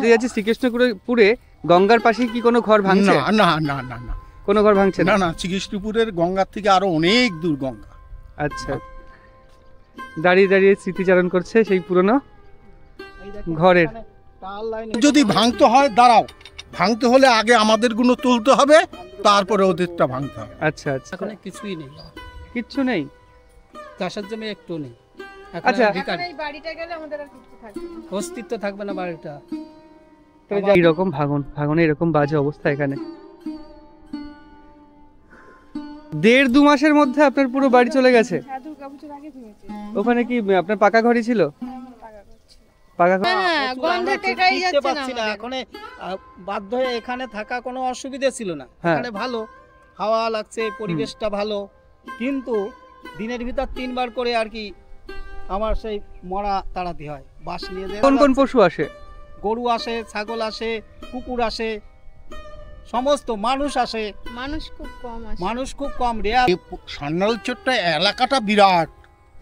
বলতে যাচ্ছি শ্রীকৃষ্ণপুরে গঙ্গার পাশে কি কোনো ঘর ভাঙছে? না না না না, কোনো ঘর ভাঙছে না না, শ্রীকৃষ্ণপুরের গঙ্গার থেকে আরো অনেক দূর গঙ্গা। আচ্ছা, দাঁড়িয়ে দাঁড়িয়ে স্মৃতিচারণ করছে সেই পুরনো ঘরের। যদি ভাঙতে হয় দাঁড়াও, ভাঙতে হলে আগে আমাদের গুলো তুলতে হবে, তারপরে ওদেরটা ভাঙতে হবে। আচ্ছা আচ্ছা, এখন কিছুই নেই, কিচ্ছু নেই, চাষের জমি একটু নেই। আচ্ছা, এই বাড়িটা গেলে আমাদের আর কিছু থাকবে না, অস্তিত্ব থাকবে না বাড়িটা। এইরকম ভাঙনে এরকম বাজে অবস্থা এখানে। 1.5-2 মাসের মধ্যে আপনার পুরো বাড়ি চলে গেছে? দুর্গাপুজোর আগে ভেঙেছে। ওখানে কি আপনার পাকা ঘরই ছিল? পাকা ঘর? হ্যাঁ, গন্ধে টেকাই যাচ্ছে না। এখন বাধ্য হয়ে এখানে থাকা কোনো অসুবিধা ছিল না। হ্যাঁ। এখানে ভালো হাওয়া লাগছে, পরিবেশটা ভালো, কিন্তু দিনের ভিতর 3 বার করে আর কি আমার সেই মরা তাড়াতে হয়। বাঁশ নিয়ে কোন কোন পশু আসে? গরু আসে, ছাগল আসে, কুকুর আসে, সমস্ত মানুষ আসে। মানুষ খুব কম আসে, মানুষ খুব কম, রেয়ার। সান্নাল চোরটা এলাকাটা বিরাট,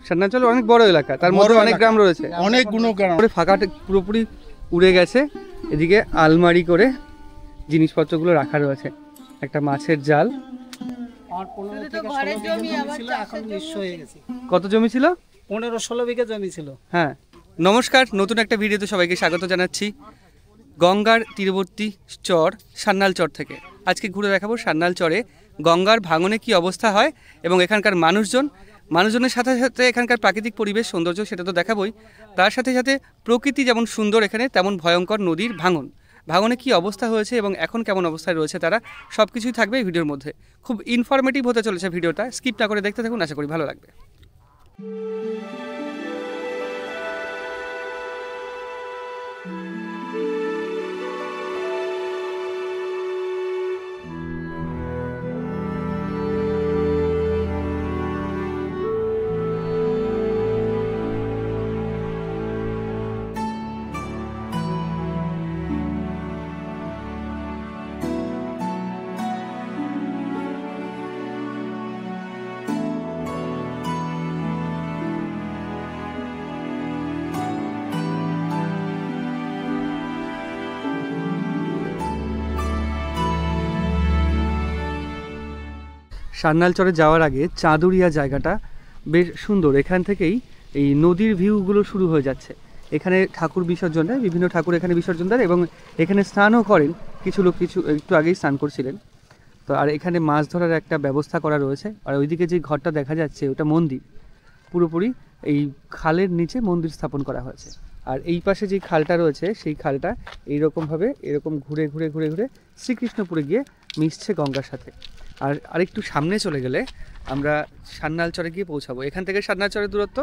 সান্নালচর অনেক বড় এলাকা, তার মধ্যে অনেক গ্রাম রয়েছে, অনেকগুলো গ্রাম। ফাঁকাটা পুরোপুরি উড়ে গেছে। এদিকে আলমারি করে জিনিসপত্রগুলো রাখা রয়েছে, একটা মাছের জাল। আর 15 শুধু তো থেকে ঘরের 16 বিঘা জমি, জমি আবার ছিল, এখন চাষের নিঃস্ব জমি হয়ে গেছে। কত জমি ছিল? 15-16 বিঘা জমি ছিল। হ্যাঁ, নমস্কার, নতুন একটা ভিডিওতে সবাইকে স্বাগত জানাচ্ছি গঙ্গার তীরবর্তী চর সান্নাল চর থেকে। আজকে ঘুরে দেখাবো সান্নাল চরে গঙ্গার ভাঙনে কি অবস্থা হয় এবং এখানকার মানুষজনের সাথে সাথে এখানকার প্রাকৃতিক পরিবেশ সৌন্দর্য সেটা তো দেখাবোই, তার সাথে সাথে প্রকৃতি যেমন সুন্দর এখানে তেমন ভয়ঙ্কর নদীর ভাঙনে কি অবস্থা হয়েছে এবং এখন কেমন অবস্থায় রয়েছে তারা, সব কিছুই থাকবে এই ভিডিওর মধ্যে। খুব ইনফরমেটিভ হতে চলেছে ভিডিওটা, স্কিপ না করে দেখতে থাকুন, আশা করি ভালো লাগবে। সান্নাল চরে যাওয়ার আগে চাঁদুরিয়া জায়গাটা বেশ সুন্দর, এখান থেকেই এই নদীর ভিউগুলো শুরু হয়ে যাচ্ছে। এখানে ঠাকুর বিসর্জন দেয়, বিভিন্ন ঠাকুর এখানে বিসর্জন দেয় এবং এখানে স্নানও করেন কিছু লোক, একটু আগেই স্নান করছিলেন। তো আর এখানে মাছ ধরার একটা ব্যবস্থা করা রয়েছে। আর ওইদিকে যে ঘরটা দেখা যাচ্ছে ওটা মন্দির, পুরোপুরি এই খালের নিচে মন্দির স্থাপন করা হয়েছে। আর এই পাশে যে খালটা রয়েছে সেই খালটা এইরকমভাবে এরকম ঘুরে ঘুরে ঘুরে ঘুরে শ্রীকৃষ্ণপুরে গিয়ে মিশছে গঙ্গার সাথে। আর আরেকটু সামনে চলে গেলে আমরা সান্নাল চরে গিয়ে পৌঁছাবো। এখান থেকে সান্নাল চরের দূরত্ব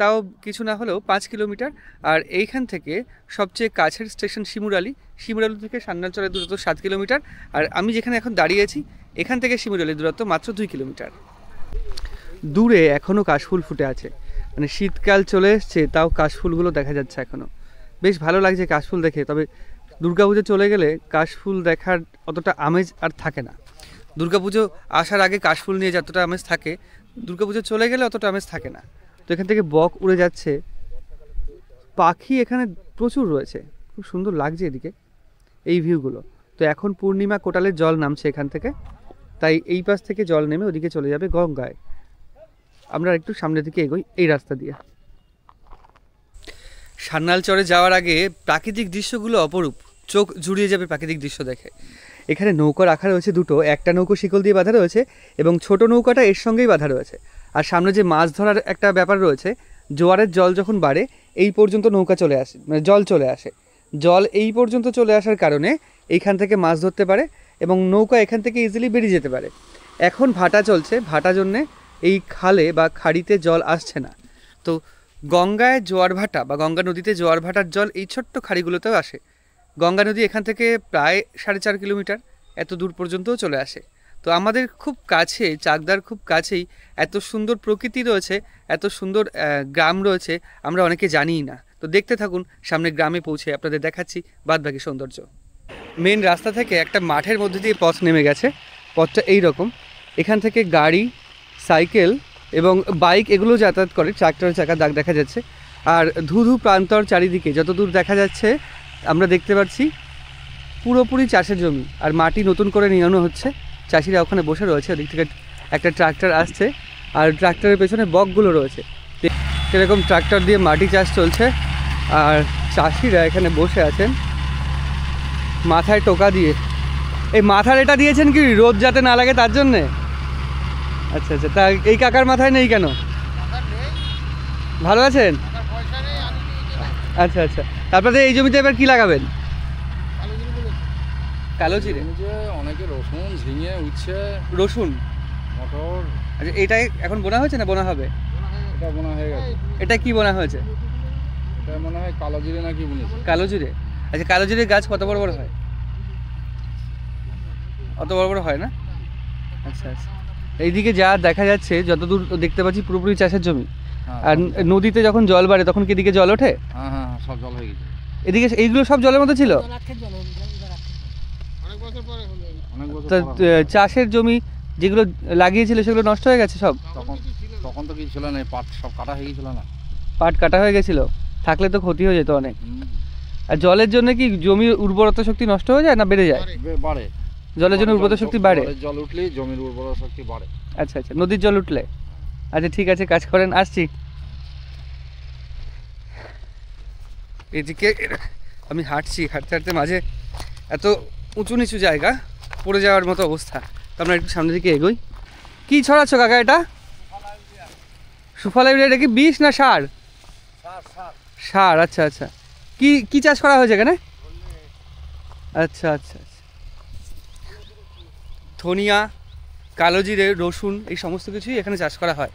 তাও কিছু না হলেও 5 কিলোমিটার। আর এইখান থেকে সবচেয়ে কাছের স্টেশন শিমুরালি থেকে সান্নাল চরের দূরত্ব 7 কিলোমিটার। আর আমি যেখানে এখন দাঁড়িয়ে আছি এখান থেকে শিমুরালির দূরত্ব মাত্র 2 কিলোমিটার। দূরে এখনও কাশফুল ফুটে আছে, মানে শীতকাল চলে এসছে তাও কাশফুলগুলো দেখা যাচ্ছে এখনও। বেশ ভালো লাগছে কাশফুল দেখে। তবে দুর্গাপুজো চলে গেলে কাশফুল দেখার অতটা আমেজ আর থাকে না। দুর্গাপুজো আসার আগে কাশফুল নিয়ে যতটা আমেজ থাকে, দুর্গাপুজো চলে গেলে অতটা আমেজ থাকে না। তো এখান থেকে বক উড়ে যাচ্ছে, পাখি এখানে প্রচুর রয়েছে, খুব সুন্দর লাগছে এদিকে এই ভিউগুলো। তো এখন পূর্ণিমা, কোটালের জল নামছে এখান থেকে, তাই এই পাশ থেকে জল নেমে ওদিকে চলে যাবে গঙ্গায়। আমরা একটু সামনের দিকে এগোই এই রাস্তা দিয়ে। সান্নাল চরে যাওয়ার আগে প্রাকৃতিক দৃশ্যগুলো অপরূপ, চোখ জুড়িয়ে যাবে প্রাকৃতিক দৃশ্য দেখে। এখানে নৌকা রাখা রয়েছে দুটো, একটা নৌকো শিকল দিয়ে বাঁধা রয়েছে এবং ছোট নৌকাটা এর সঙ্গেই বাঁধা রয়েছে। আর সামনে যে মাছ ধরার একটা ব্যাপার রয়েছে, জোয়ারের জল যখন বাড়ে এই পর্যন্ত নৌকা চলে আসে, মানে জল চলে আসে। জল এই পর্যন্ত চলে আসার কারণে এইখান থেকে মাছ ধরতে পারে এবং নৌকা এখান থেকে ইজিলি বেরিয়ে যেতে পারে। এখন ভাটা চলছে, ভাটা জন্যে এই খালে বা খাড়িতে জল আসছে না। তো গঙ্গায় জোয়ার ভাটা বা গঙ্গা নদীতে জোয়ার ভাটার জল এই ছোট্ট খাড়িগুলোতেও আসে। গঙ্গা নদী এখান থেকে প্রায় 4.5 কিলোমিটার এত দূর পর্যন্তও চলে আসে। তো আমাদের খুব কাছে, চাকদার খুব কাছেই এত সুন্দর প্রকৃতি রয়েছে, এত সুন্দর গ্রাম রয়েছে, আমরা অনেকে জানিই না। তো দেখতে থাকুন, সামনে গ্রামে পৌঁছে আপনাদের দেখাচ্ছি বাদবাকি সৌন্দর্য। মেন রাস্তা থেকে একটা মাঠের মধ্যে দিয়ে পথ নেমে গেছে। পথটা এই রকম, এখান থেকে গাড়ি, সাইকেল এবং বাইক এগুলো যাতায়াত করে, ট্রাক্টরের চাকার দাগ দেখা যাচ্ছে। আর ধুধু প্রান্তর চারিদিকে যত দূর দেখা যাচ্ছে আমরা দেখতে পাচ্ছি পুরোপুরি চাষের জমি, আর মাটি নতুন করে নিয়ে হচ্ছে। চাষিরা ওখানে বসে রয়েছে, ওদিক থেকে একটা ট্রাক্টর আসছে, আর ট্রাক্টরের পেছনে বকগুলো রয়েছে। সেরকম ট্রাক্টর দিয়ে মাটি চাষ চলছে, আর চাষিরা এখানে বসে আছেন মাথায় টোকা দিয়ে। এই মাথার এটা দিয়েছেন কি রোদ যাতে না লাগে তার জন্যে? আচ্ছা আচ্ছা, তা এই কাকার মাথায় নেই কেন? ভালো আছেন? আচ্ছা আচ্ছা, তারপরে এই জমিতে এবার কি লাগাবেন? কালো জিরে, অনেকে রসুন, ঝিঙে, উচ্ছে, রসুন, মটর। আচ্ছা, এটাই এখন বোনা হয়েছে না বোনা হবে? এটা বোনা হয়ে গেছে। এটা কি বোনা হয়েছে? এটা মনে হয় কালো জিরে নাকি বুনেছে। কালো জিরে। আচ্ছা, কালো জিরের গাছ কত বড় বড় হয়? অত বড় বড় হয় না? আচ্ছা আচ্ছা, এইদিকে যা দেখা যাচ্ছে, যতদূর দেখতে পাচ্ছি পুরোপুরি চাষের জমি। আর নদীতে যখন জল বাড়ে তখন কি এদিকে জল ওঠে? হ্যাঁ হ্যাঁ, সব জল হয়ে গেছে। এদিকে এইগুলো সব জলের মধ্যে ছিল? অনেক বছর তা পর। চাষের জমি যেগুলো লাগিয়েছিল সেগুলো নষ্ট হয়ে গেছে সব? তখন তো কিছু ছিল না, পাট সব কাটা হয়ে গেছিল না। পাট কাটা হয়ে গেছিল, থাকলে তো ক্ষতি হয়ে যেত অনেক। হুম। আর জলের জন্য কি জমির উর্বরতা শক্তি নষ্ট হয়ে যায় না বেড়ে যায়? বাড়ে। জলের জন্য উর্বরতা শক্তি বাড়ে? জলের জল উঠলেই জমির উর্বরতা শক্তি বাড়ে। আচ্ছা আচ্ছা, নদীর জল উঠলে। আচ্ছা ঠিক আছে, কাজ করেন, আসছি। এদিকে আমি হাঁটছি, হাঁটতে হাঁটতে মাঝে এত উঁচু নিচু জায়গা, পড়ে যাওয়ার মতো অবস্থা। তো আমরা একটু সামনের দিকে এগোই। কি ছড়াচ্ছ কাকা এটা? সুফলা ইউরিয়া। এটা কি বিষ না সার? সার। আচ্ছা আচ্ছা, কি কি চাষ করা হয়েছে এখানে? আচ্ছা আচ্ছা আচ্ছা, ধনিয়া, কালো জিরে, রসুন, এই সমস্ত কিছুই এখানে চাষ করা হয়।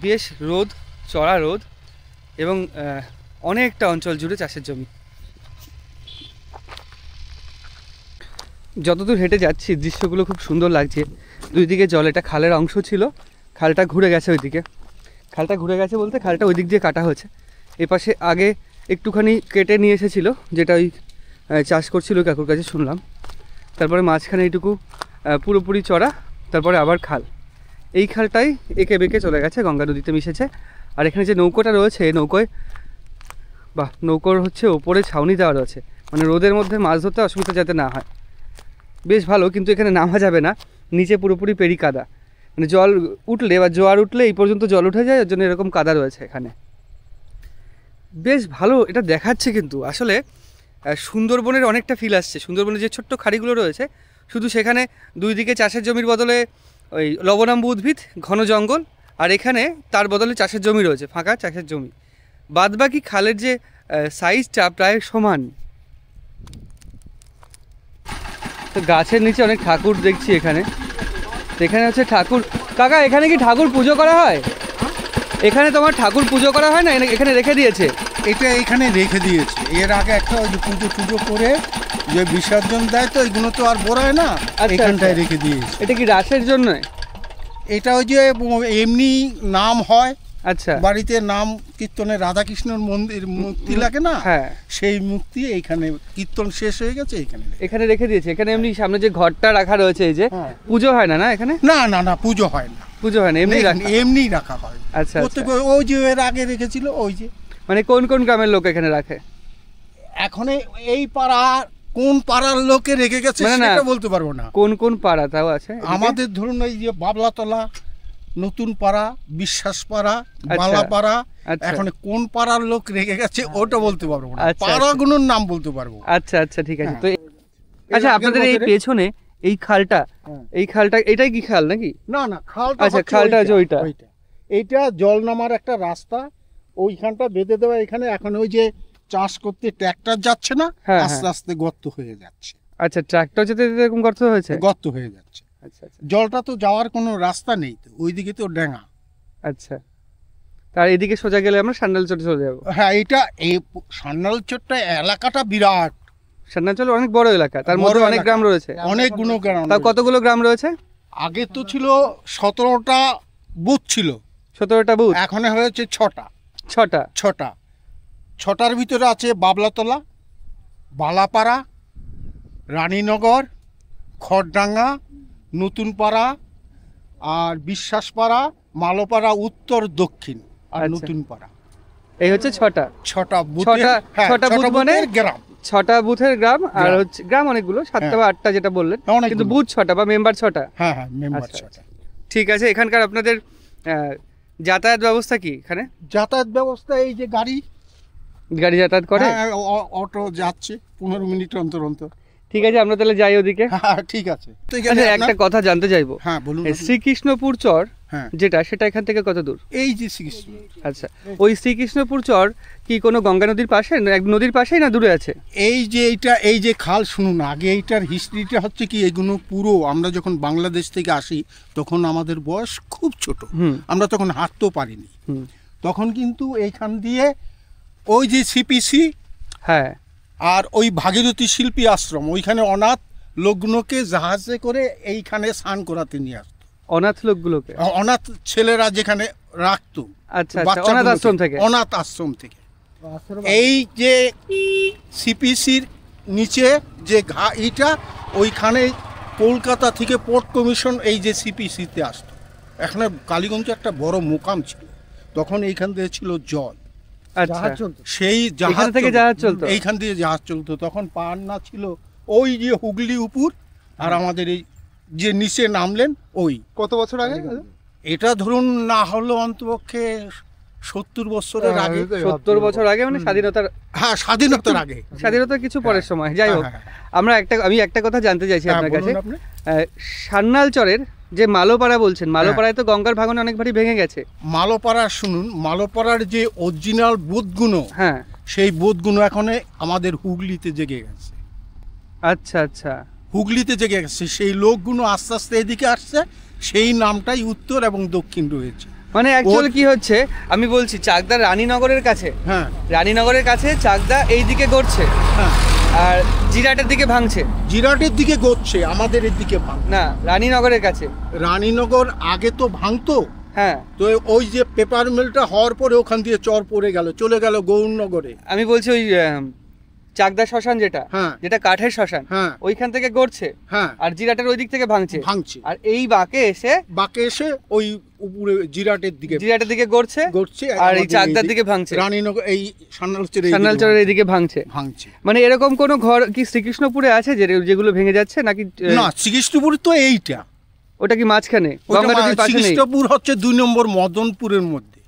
বেশ রোদ, চড়া রোদ, এবং অনেকটা অঞ্চল জুড়ে চাষের জমি। যতদূর হেঁটে যাচ্ছি দৃশ্যগুলো খুব সুন্দর লাগছে। দুই দিকে জল, এটা খালের অংশ ছিল, খালটা ঘুরে গেছে ওইদিকে। খালটা ঘুরে গেছে বলতে খালটা ওই দিক দিয়ে কাটা হয়েছে। এপাশে আগে একটুখানি কেটে নিয়ে এসেছিল, যেটা ওই চাষ করছিল কাকুর কাছে শুনলাম। তারপরে মাঝখানে এইটুকু পুরোপুরি চড়া, তারপরে আবার খাল। এই খালটাই এঁকে বেঁকে চলে গেছে, গঙ্গা নদীতে মিশেছে। আর এখানে যে নৌকোটা রয়েছে, নৌকোয় নৌকোর হচ্ছে ওপরে ছাউনি দেওয়া রয়েছে, মানে রোদের মধ্যে মাছ ধরতে অসুবিধা যাতে না হয়। বেশ ভালো, কিন্তু এখানে নামা যাবে না, নিচে পুরোপুরি পেরি কাদা। মানে জল উঠলে বা জোয়ার উঠলে এই পর্যন্ত জল উঠে যায়, ওর জন্য এরকম কাদা রয়েছে এখানে। বেশ ভালো এটা দেখাচ্ছে, কিন্তু আসলে সুন্দরবনের অনেকটা ফিল আসছে। সুন্দরবনের যে ছোট্ট খাড়িগুলো রয়েছে, শুধু সেখানে দুই দিকে চাষের জমির বদলে ওই লবণাম্বু উদ্ভিদ, ঘন জঙ্গল, আর এখানে তার বদলে চাষের জমি রয়েছে, ফাঁকা চাষের জমি। বাদবাকি খালের যে সাইজটা প্রায় সমান। তো গাছের নিচে অনেক ঠাকুর দেখছি এখানে। এখানে হচ্ছে ঠাকুর। কাকা, এখানে কি ঠাকুর পুজো করা হয়? এখানে তোমার ঠাকুর পুজো করা হয় না, এখানে রেখে দিয়েছে? এটা এখানে রেখে দিয়েছে। এর আগে একটা ওই যে পুজো টুজো করে যে বিসর্জন দেয়, তো এইগুলো তো আর বোরায় না, এখানটায় রেখে দিয়েছে। এটা কি রাসের জন্য? এটা ওই যে এমনি নাম হয়, আচ্ছা, বাড়িতে নাম কীর্তনে রাধাকৃষ্ণের মন্দির মূর্তি লাগে না, হ্যাঁ, সেই মূর্তি এইখানে কীর্তন শেষ হয়ে গেছে, এখানে রেখে দিয়েছে। এখানে এমনি সামনে যে ঘরটা রাখা রয়েছে, এই যে পুজো হয় না? না এখানে না না না, পুজো হয় না, পুজো হয় না, এমনি রাখা হয়। আচ্ছা, ওই যে এর আগে রেখেছিল, ওই যে মানে কোন কোন গ্রামের লোক এখানে রাখে? এখন এই পাড়া কোন পাড়ার লোকে রেখে গেছে সেটা বলতে পারবো না। কোন কোন পাড়া তাও আছে? আমাদের ধরুন এই যে বাবলাতলা, নতুন পাড়া, বিশ্বাস পাড়া, বালা পাড়া, এখন কোন পাড়ার লোক রেখে গেছে ওটা বলতে পারবো না, পাড়াগুলোর নাম বলতে পারবো। আচ্ছা আচ্ছা, ঠিক আছে। তো আচ্ছা, আপনাদের এই পেছনে এই খালটা, এটাই কি খাল নাকি? না না, খালটা, আচ্ছা, খালটা আছে ওইটা। এইটা জল নামার একটা রাস্তা, ওইখানটা বেঁধে দেওয়া। এখানে এখন ওই যে চাষ করতে ট্র্যাক্টর যাচ্ছে না, আস্তে আস্তে গর্ত হয়ে যাচ্ছে। আচ্ছা, ট্রাক্টর যেতে এরকম গর্ত হয়েছে, গর্ত হয়ে যাচ্ছে। আচ্ছা আচ্ছা, জলটা তো যাওয়ার কোনো রাস্তা নেই, তো ওইদিকে তো ডেঙা। আচ্ছা, তার এদিকে সোজা গেলে আমরা সান্ডালচর চলে যাবো। হ্যাঁ, এইটা এই সান্ডালচরটা এলাকাটা বিরাট। সান্ডালচর অনেক বড় এলাকা, তার মধ্যে অনেক গ্রাম রয়েছে, অনেকগুলো গ্রাম। তাও কতগুলো গ্রাম রয়েছে? আগে তো ছিল 17টা বুথ ছিল, 17টা বুথ, এখন হয়েছে 6টা। 6টার ভিতরে আছে বাবলাতলা, বালাপাড়া, রানীনগর, খড়ডাঙ্গা, নতুনপাড়া, আর বিশ্বাসপাড়া, মালোপাড়া উত্তর, দক্ষিণ, আর নতুনপাড়া। এই হচ্ছে 6টা। 6টা বুথের, হ্যাঁ, 6টা বুথ মানে বুথের গ্রাম। 6টা বুথের গ্রাম, আর গ্রাম। হচ্ছে গ্রাম অনেকগুলো, 7টা বা 8টা যেটা বললেন, অনেকগুলো। কিন্তু বুথ 6টা বা মেম্বার 6টা। হ্যাঁ হ্যাঁ, মেম্বার আচ্ছা, 6টা। ঠিক আছে। এখানকার আপনাদের যাতায়াত ব্যবস্থা কি এখানে? যাতায়াত ব্যবস্থা এই যে গাড়ি গাড়ি যাতায়াত করে? হ্যাঁ, অটো যাচ্ছে 15 মিনিট অন্তর অন্তর। ঠিক আছে, আমরা তাহলে যাই ওদিকে। হ্যাঁ ঠিক আছে। তো আচ্ছা, এখানে একটা কথা জানতে চাইবো, হ্যাঁ বলুন। এই শ্রীকৃষ্ণপুর চর হ্যাঁ, যেটা, সেটা এখান থেকে কত দূর? এই যে শ্রীকৃষ্ণ। আচ্ছা, ওই শ্রীকৃষ্ণপুর চর কি কোনো গঙ্গা নদীর পাশে, নদীর পাশেই না দূরে আছে? এই যে এই যে খাল, শুনুন আগে এইটার হিস্ট্রিটা হচ্ছে কি, এগুলো পুরো আমরা যখন বাংলাদেশ থেকে আসি তখন আমাদের বয়স খুব ছোট, আমরা তখন হাঁটতেও পারিনি। তখন কিন্তু এইখান দিয়ে ওই যে সিপিসি, হ্যাঁ, আর ওই ভাগীরথী শিল্পী আশ্রম, ওইখানে অনাথ লোকগুলোকে জাহাজে করে এইখানে স্নান করাতে নিয়ে আসতো। অনাথ লোকগুলোকে? অনাথ ছেলেরা যেখানে রাখতো। আচ্ছা, অনাথ আশ্রম থেকে? অনাথ আশ্রম থেকে। এই যে সিপিসির নিচে যে ইটা, ওইখানে কলকাতা থেকে পোর্ট কমিশন এই যে সিপিসিতে আসতো। এখানে কালীগঞ্জে একটা বড় মোকাম ছিল, তখন এইখান থেকে ছিল জল। আচ্ছা, সেই জাহাজ থেকে জাহাজ চলতো? এইখান দিয়ে জাহাজ চলতো। তখন পান্না ছিল ওই যে হুগলি উপর, আর আমাদের এই যে নিচে নামলেন ওই। কত বছর আগে? এটা ধরুন না হলো অন্তপক্ষে 70 বছরের আগে। 70 বছর আগে, মানে স্বাধীনতার? হ্যাঁ, স্বাধীনতার আগে। স্বাধীনতার কিছু পরের সময়। যাই হোক, আমি একটা কথা জানতে চাইছি আপনার কাছে। সান্নাল চরের যে মালোপাড়া বলছেন, মালোপাড়ায় তো গঙ্গার ভাঙনে অনেক ভারী ভেঙে গেছে। মালোপাড়া, শুনুন, মালোপাড়ার যে অরিজিনাল বুথগুলো, হ্যাঁ, সেই বুথগুলো এখন আমাদের হুগলিতে জেগে গেছে। আচ্ছা আচ্ছা, হুগলিতে জেগে গেছে। সেই লোকগুলো আস্তে আস্তে এদিকে আসছে, সেই নামটাই উত্তর এবং দক্ষিণ রয়েছে। মানে অ্যাকচুয়ালি কি হচ্ছে, আমি বলছি চাকদা রানীনগরের কাছে। হ্যাঁ, রানীনগরের কাছে চাকদা এই দিকে গড়ছে, হ্যাঁ, আর জিরাটের দিকে ভাঙছে। জিরাটের দিকে গড়ছে, আমাদের এদিকে না, রানীনগরের কাছে। রানীনগর আগে তো ভাঙতো। হ্যাঁ, তো ওই যে পেপার মিলটা হওয়ার পরে ওখান দিয়ে চর পড়ে গেল, চলে গেল গৌরনগরে। আমি বলছি ওই চাকদা শ্মশান যেটা, হ্যাঁ, যেটা কাঠের শ্মশান, হ্যাঁ, ওইখান থেকে গড়ছে, হ্যাঁ, আর জিরাটের ওই দিক থেকে ভাঙছে। আর এই বাঁকে এসে ওই উপরে জিরাটের দিকে গড়ছে, আর এই চাকদার দিকে ভাঙছে। রানীনগর এই সান্নালচরের এইদিকে ভাঙছে। মানে এরকম কোন ঘর কি শ্রীকৃষ্ণপুরে আছে যেগুলো ভেঙে যাচ্ছে নাকি? না, শ্রীকৃষ্ণপুর তো এইটা। ওটা কি মাঝখানে? গঙ্গা নদীর পাশে নেই? শ্রীকৃষ্ণপুর হচ্ছে 2 নম্বর মদনপুরের মধ্যে।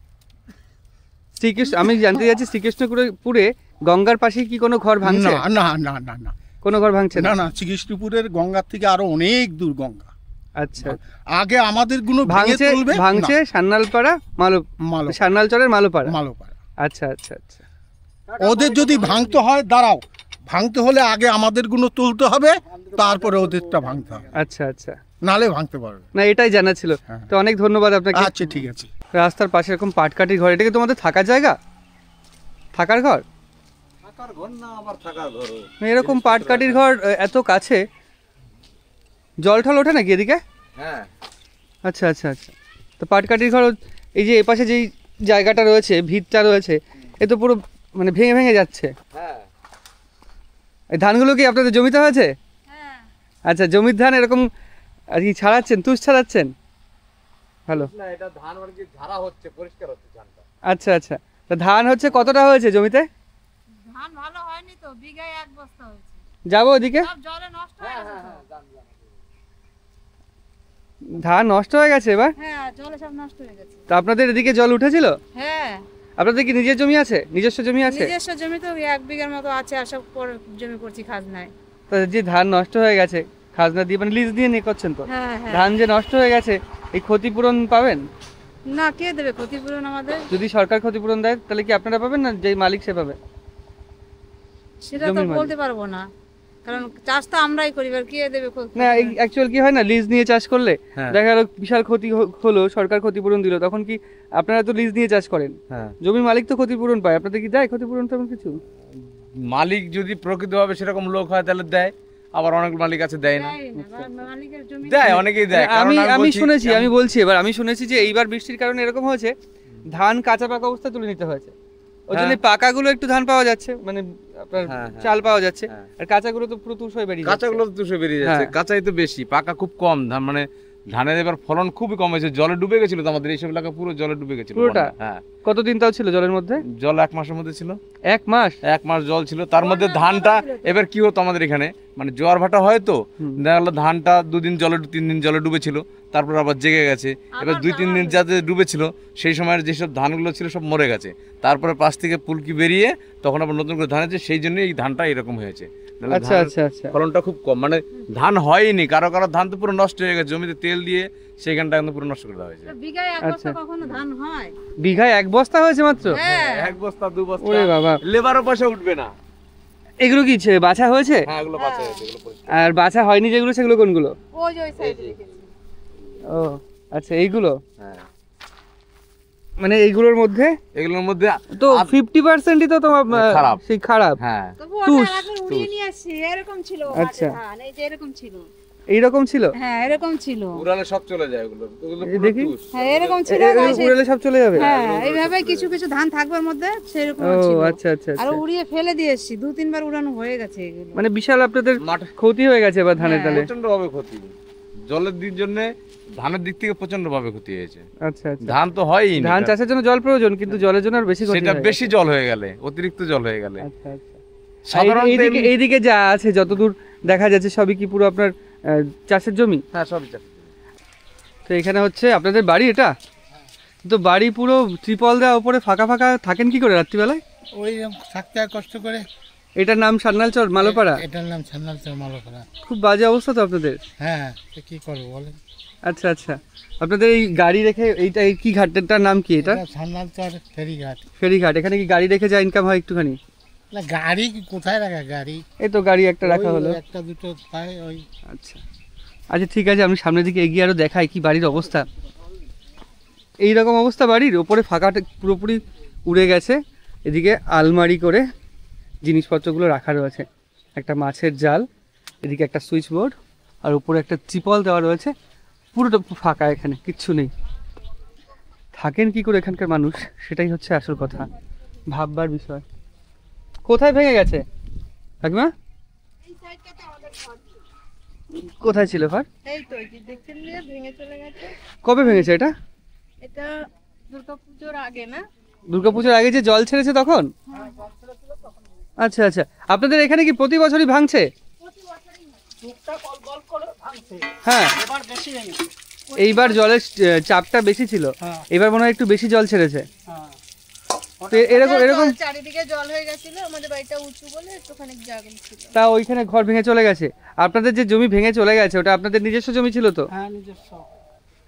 আমি জানতে চাচ্ছি, শ্রীকৃষ্ণপুরে গঙ্গার পাশে কি কোনো ঘর ভাঙছে? না না না না, কোনো ঘর ভাঙছে না? না, শ্রীকৃষ্ণপুরের গঙ্গার থেকে আরো অনেক দূর গঙ্গা। আচ্ছা, আগে আমাদের গুলো ভাঙছে সান্নালপাড়া, সান্নালচরের মালোপাড়া। আচ্ছা আচ্ছা আচ্ছা। ওদের যদি ভাঙতে হয়, দাঁড়াও, ভাঙতে হলে আগে আমাদের গুলো তুলতে হবে, তারপরে ওদেরটা ভাঙতে হবে। আচ্ছা আচ্ছা, নালে ভাঙতে পারবে না, এটাই জানা ছিল। তো অনেক ধন্যবাদ আপনাকে। আচ্ছা, ঠিক আছে। রাস্তার পাশে এরকম পাটকাঠির ঘর, এটা কি তোমাদের থাকার জায়গা? থাকার ঘর? এরকম পাটকাঠির ঘর এত কাছে, জল ঠল ওঠে নাকি এদিকে? হ্যাঁ। আচ্ছা আচ্ছা আচ্ছা। তো পাটকাঠির ঘর, এই যে এপাশে যেই জায়গাটা রয়েছে, ভিতটা রয়েছে, এ তো পুরো মানে ভেঙে ভেঙে যাচ্ছে। হ্যাঁ। এই ধানগুলো কি আপনাদের জমিতে হয়েছে? হ্যাঁ। আচ্ছা, জমির ধান এরকম আর কি ছাড়াচ্ছেন, তুষ ছাড়াচ্ছেন? ভালো। না, এটা ধান আর কি ঝাড়া হচ্ছে, পরিষ্কার হচ্ছে ধানটা। আচ্ছা আচ্ছা। তো ধান হচ্ছে কতটা হয়েছে জমিতে? ধান ভালো হয়নি তো, বিঘায় 1 বস্তা হয়েছে। যাবো ওদিকে? সব জলে নষ্ট হয়ে গেছে তো। ধান নষ্ট হয়ে গেছে এবার? হ্যাঁ, জলে সব নষ্ট হয়ে গেছে। তো আপনাদের এদিকে জল উঠেছিল? হ্যাঁ। আপনাদের কি নিজের জমি আছে, নিজস্ব জমি আছে? নিজস্ব জমি তো 1 বিঘার মতো আছে, আর সব জমি করছি খাজনায়। তো যে ধান নষ্ট হয়ে গেছে, খাজনা দিয়ে মানে লিজ দিয়ে নিয়ে করছেন তো? হ্যাঁ হ্যাঁ। ধান যে নষ্ট হয়ে গেছে, এই ক্ষতিপূরণ পাবেন? না, কে দেবে ক্ষতিপূরণ আমাদের? যদি সরকার ক্ষতিপূরণ দেয় তাহলে কি আপনারা পাবেন, না যেই মালিক সে পাবে? সেটা তো বলতে পারবো না, কারণ চাষ তো আমরাই করি, আর কে দেবে? না, অ্যাকচুয়াল কি হয় না, লিজ নিয়ে চাষ করলে দেখা গেল বিশাল ক্ষতি হলো, সরকার ক্ষতিপূরণ দিল, তখন কি আপনারা তো লিজ নিয়ে চাষ করেন, জমির মালিক তো ক্ষতিপূরণ পায়, আপনাদের কি দেয় ক্ষতিপূরণ তেমন কিছু? মালিক যদি প্রকৃতভাবে সেরকম লোক হয় তাহলে দেয়, আবার অনেক মালিক আছে দেয় না। দেয়, অনেকেই দেয়। আমি শুনেছি, আমি বলছি এবার, আমি শুনেছি যে এইবার বৃষ্টির কারণে এরকম হয়েছে, ধান কাঁচা পাকা অবস্থা তুলে নিতে হয়েছে, ওই জন্য পাকাগুলো একটু ধান পাওয়া যাচ্ছে, মানে আপনার চাল পাওয়া যাচ্ছে, আর কাঁচাগুলো তো পুরো তুষ হয়ে বেরিয়ে যাচ্ছে। কাঁচাগুলো তো তুষে বেরিয়ে যাচ্ছে, কাঁচাই তো বেশি, পাকা খুব কম ধান, মানে ধানের এবার ফলন খুবই কম হয়েছে, জলে ডুবে গেছিল তো আমাদের এইসব এলাকা পুরো জলে ডুবে গেছিল পুরোটা? হ্যাঁ, কতদিন তাও ছিল জলের মধ্যে? জল 1 মাসের মধ্যে ছিল, 1 মাস? 1 মাস জল ছিল, তার মধ্যে ধানটা এবার কি হতো আমাদের এখানে মানে জোয়ার ভাটা হয় তো, দেখা গেলো ধানটা 2 দিন জলে 3 দিন জলে ডুবেছিল, তারপর আবার জেগে গেছে, এবার 2-3 দিন যাতে ডুবেছিল সেই সময়ের যেসব ধানগুলো ছিল সব মরে গেছে, তারপরে পাশ থেকে পুলকি বেরিয়ে তখন আবার নতুন করে ধান হয়েছে, সেই জন্য এই ধানটা এরকম হয়েছে। নাহলে আচ্ছা ধানের আচ্ছা আচ্ছা। ফলনটা খুব কম, মানে ধান হয়নি, কারো কারো ধান তো পুরো নষ্ট হয়ে গেছে, জমিতে তেল দিয়ে সেইখানটা কিন্তু পুরো নষ্ট করে দেওয়া হয়েছে। বিঘায় এক আচ্ছা। বস্তা কখনো ধান হয়? বিঘায় 1 বস্তা হয়েছে মাত্র? হ্যাঁ। 1 বস্তা 2 বস্তা, ওরে বাবা, লেবারও পয়সা উঠবে না। এগুলো কি বাছা হয়েছে? হ্যাঁ এগুলো বাঁচা হয়েছে, এগুলো পরিষ্কার। আর বাছা হয়নি যেগুলো সেগুলো কোনগুলো? ওই যে ওই সাইডে রেখেছি। ও আচ্ছা, এইগুলো হ্যাঁ মানে এইগুলোর মধ্যে এগুলোর মধ্যে তো 50%ই তো তোমার খারাপ। সেই খারাপ। হ্যাঁ তবু তুষ, ওটা আগে উড়িয়ে নিয়ে আসছি, এরকম ছিল আচ্ছা। মাঠে ধান, এই যে এরকম ছিল। এইরকম ছিল? হ্যাঁ এরকম ছিল। উড়ালে সব চলে যায় ওগুলো, ওগুলো এই পুরো দেখি। তুষ। হ্যাঁ এরকম ছিল। উড়ালে সব চলে যাবে? হ্যাঁ এইভাবে কিছু কিছু ধান থাকবে ওর মধ্যে, সেরকম ও ছিল। আচ্ছা আচ্ছা আর আচ্ছা। উড়িয়ে ফেলে দিয়ে এসেছি, 2-3 বার উড়ানো হয়ে গেছে এগুলো। মানে বিশাল আপনাদের মাঠে ক্ষতি হয়ে গেছে এবার ধানের তালে। প্রচন্ড ভাবে ক্ষতি, জলের দিক জন্য ধানের দিক থেকে প্রচন্ড ভাবে ক্ষতি হয়েছে। আচ্ছা আচ্ছা। ধান তো হয়ই না, ধান চাষের জন্য জল প্রয়োজন, কিন্তু জলের জন্য আর বেশি ক্ষতি সেটা হয়ে বেশি জল হয়ে গেলে, অতিরিক্ত জল হয়ে গেলে আচ্ছা আচ্ছা। সাধারণত এইদিকে এইদিকে যা আছে যতদূর দেখা যাচ্ছে সবই কি পুরো আপনার চাষের জমি? হ্যাঁ সবই চাষ। তো এখানে হচ্ছে আপনাদের বাড়ি এটা? তো বাড়ি পুরো ত্রিপল দেওয়া উপরে ফাঁকা ফাঁকা, থাকেন কি করে রাত্রিবেলায়? ওই থাকতে হয় কষ্ট করে। এটার নাম সান্নালচর মালোপাড়া? এটার নাম ছান্নালচর মালোপাড়া। খুব বাজে অবস্থা তো আপনাদের। হ্যাঁ কি করবো বলেন। আচ্ছা আচ্ছা। আপনাদের এই গাড়ি রেখে এইটা এই কি ঘাটটার নাম কি এটা? ছান্নালচর ফেরিঘাট। ফেরিঘাট। এখানে কি গাড়ি রেখে যা ইনকাম হয় একটুখানি? না গাড়ি কোথায় রাখা, গাড়ি এই তো গাড়ি একটা রাখা হলো। ওই একটা দুটো পায় ওই। আচ্ছা আচ্ছা ঠিক আছে, আমি সামনের দিকে এগিয়ে আরো দেখাই কি বাড়ির অবস্থা। এই রকম অবস্থা বাড়ির, ওপরে ফাঁকাটা পুরোপুরি উড়ে গেছে, এদিকে আলমারি করে জিনিসপত্রগুলো রাখা রয়েছে, একটা মাছের জাল, এদিকে একটা সুইচ বোর্ড, আর উপরে একটা ত্রিপল দেওয়া রয়েছে, পুরোটা ফাঁকা, এখানে কিচ্ছু নেই। থাকেন কি করে এখানকার মানুষ, সেটাই হচ্ছে আসল কথা, ভাববার বিষয়। কোথায় ভেঙে গেছে কাকিমা? কোথায় ছিল ঘর? এই তো এই যে দেখছেন না, ভেঙে চলে গেছে। কবে ভেঙেছে এটা? এটা দুর্গাপূজার আগে না? দুর্গাপূজার আগে যে জল ছেড়েছে তখন? আচ্ছা আচ্ছা। আপনাদের এখানে কি প্রতি বছরই ভাঙছে? হ্যাঁ এবার বেশি ভেঙেছে। এইবার জলের চাপটা বেশি ছিল, হ্যাঁ। এবার মনে হয় একটু বেশি জল ছেড়েছে। হ্যাঁ তো এরকম এরকম চারিদিকে জল হয়ে গেছিল, আমাদের বাড়িটা উঁচু বলে একটুখানি জায়গা ছিল। তা ওইখানে ঘর ভেঙে চলে গেছে। আপনাদের যে জমি ভেঙে চলে গেছে ওটা আপনাদের নিজস্ব জমি ছিল তো? হ্যাঁ নিজস্ব।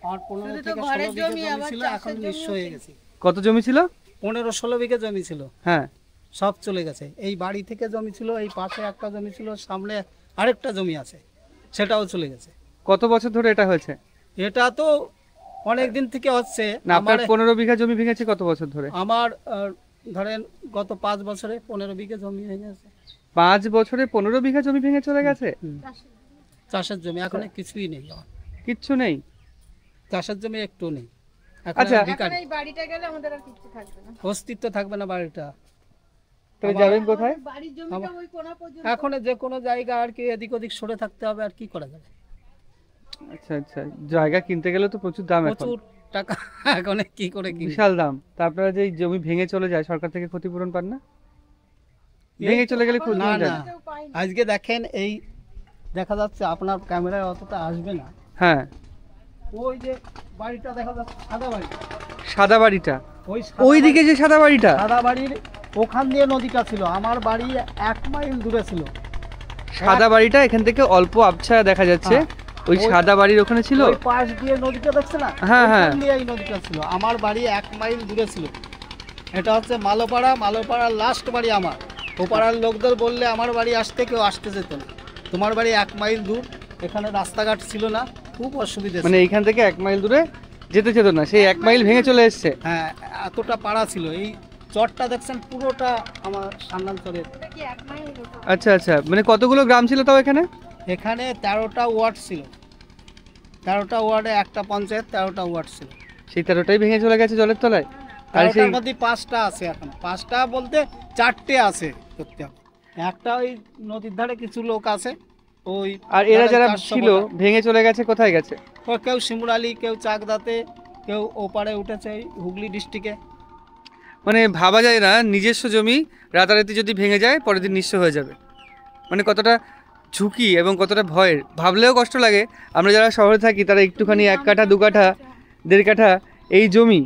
আর 15 শুধু তো থেকে 16 ঘরের বিঘা জমি, জমি আবার ছিল, এখন চাষের নিঃস্ব জমিও হয়ে ছিল। গেছে। কত জমি ছিল? 15-16 বিঘা জমি ছিল, হ্যাঁ সব চলে গেছে। এই বাড়ি থেকে জমি ছিল, এই পাশে একটা জমি ছিল, সামনে আরেকটা জমি আছে, সেটাও চলে গেছে। কত বছর ধরে এটা হয়েছে? এটা তো অনেক দিন থেকে হচ্ছে। না আপনার আমার 15 বিঘা জমি ভেঙেছে কত বছর ধরে? আমার ধরেন গত 5 বছরে 15 বিঘা জমি হয়ে গেছে। 5 বছরে 15 বিঘা জমি ভেঙে চলে গেছে? চাষের জমি এখন কিছুই নেই, কিচ্ছু নেই? চাষের জমি একটু নেই। এখন আচ্ছা। আমি ভিখারি। এই বাড়িটা গেলে আমাদের আর কিছু থাকবে না। অস্তিত্ব থাকবে না বাড়িটা। তাহলে যাবেন কোথায়? বাড়ির জমিটা ওই কোণা পর্যন্ত। এখন যে কোনো জায়গা আর কি এদিক ওদিক সরে থাকতে হবে, আর কি করা যাবে। আচ্ছা আচ্ছা। জায়গা কিনতে গেলে তো প্রচুর দাম, এখন প্রচুর টাকা, এখন কি করে কি বিশাল দাম। তা আপনারা যে এই জমি ভেঙে চলে যায় সরকার থেকে ক্ষতিপূরণ পান না? ভেঙে চলে গেলে না ক্ষতিপূরণ না, দেয়? আজকে দেখেন এই দেখা যাচ্ছে, আপনার ক্যামেরায় অতটা আসবে না, হ্যাঁ ওই যে বাড়িটা দেখা যাচ্ছে, সাদা বাড়ি, সাদা বাড়িটা, ওই ওই দিকে যে সাদা বাড়িটা, সাদা বাড়ির ওখান দিয়ে নদীটা ছিল, আমার বাড়ি 1 মাইল দূরে ছিল। সাদা বাড়িটা এখান থেকে অল্প আবছা দেখা যাচ্ছে, ওই ওই- সাদা বাড়ির ওখানে ছিল। ওই পাশ দিয়ে নদীটা দেখছে না, হ্যাঁ, হ্যাঁ। ওইখান দিয়ে এই নদীটা ছিল, আমার বাড়ি 1 মাইল দূরে ছিল। এটা হচ্ছে মালোপাড়া, মালোপাড়ার লাস্ট বাড়ি আমার। ওপাড়ার লোকদের বললে আমার বাড়ি আসতে কেউ আসতে যেত না। তোমার বাড়ি 1 মাইল দূর, এখানে রাস্তাঘাট ছিল না, খুব অসুবিধা ছিল। মানে এইখান থেকে 1 মাইল দূরে যেতে যেত না, সেই 1 মাইল ভেঙে চলে এসছে। হ্যাঁ এতটা পাড়া ছিল। এই চরটা দেখছেন পুরোটা আমার সান্নালচরের। এটা কি 1 মাইল হতো? আচ্ছা আচ্ছা। মানে কতগুলো গ্রাম ছিল তাও এখানে? এখানে 13টা ওয়ার্ড ছিল, 13টা ওয়ার্ডে একটা পঞ্চায়েত, 13টা ওয়ার্ড ছিল। সেই 13টাই ভেঙে চলে গেছে জলের তলায়। আর সেই 13টার মধ্যে 5টা আছে, এখন 5টা বলতে 4টে আছে করতে হবে। একটা ওই নদীর ধারে কিছু লোক আছে, ওই আর এরা যারা 400 ছিল বোটা। ভেঙে চলে গেছে, কোথায় গেছে? কেউ শিমুরালি, কেউ চাকদাতে, কেউ ওপারে উঠেছে এই হুগলি ডিস্ট্রিক্টে। মানে ভাবা যায় না নিজস্ব জমি রাতারাতি যদি ভেঙে যায় পরের দিন নিঃস্ব হয়ে যাবে, মানে কতটা ঝুঁকি এবং কতটা ভয়ের, ভাবলেও কষ্ট লাগে। আমরা যারা শহরে থাকি তারা একটুখানি 1 কাঠা 2 কাঠা 1.5 কাঠা এই জমি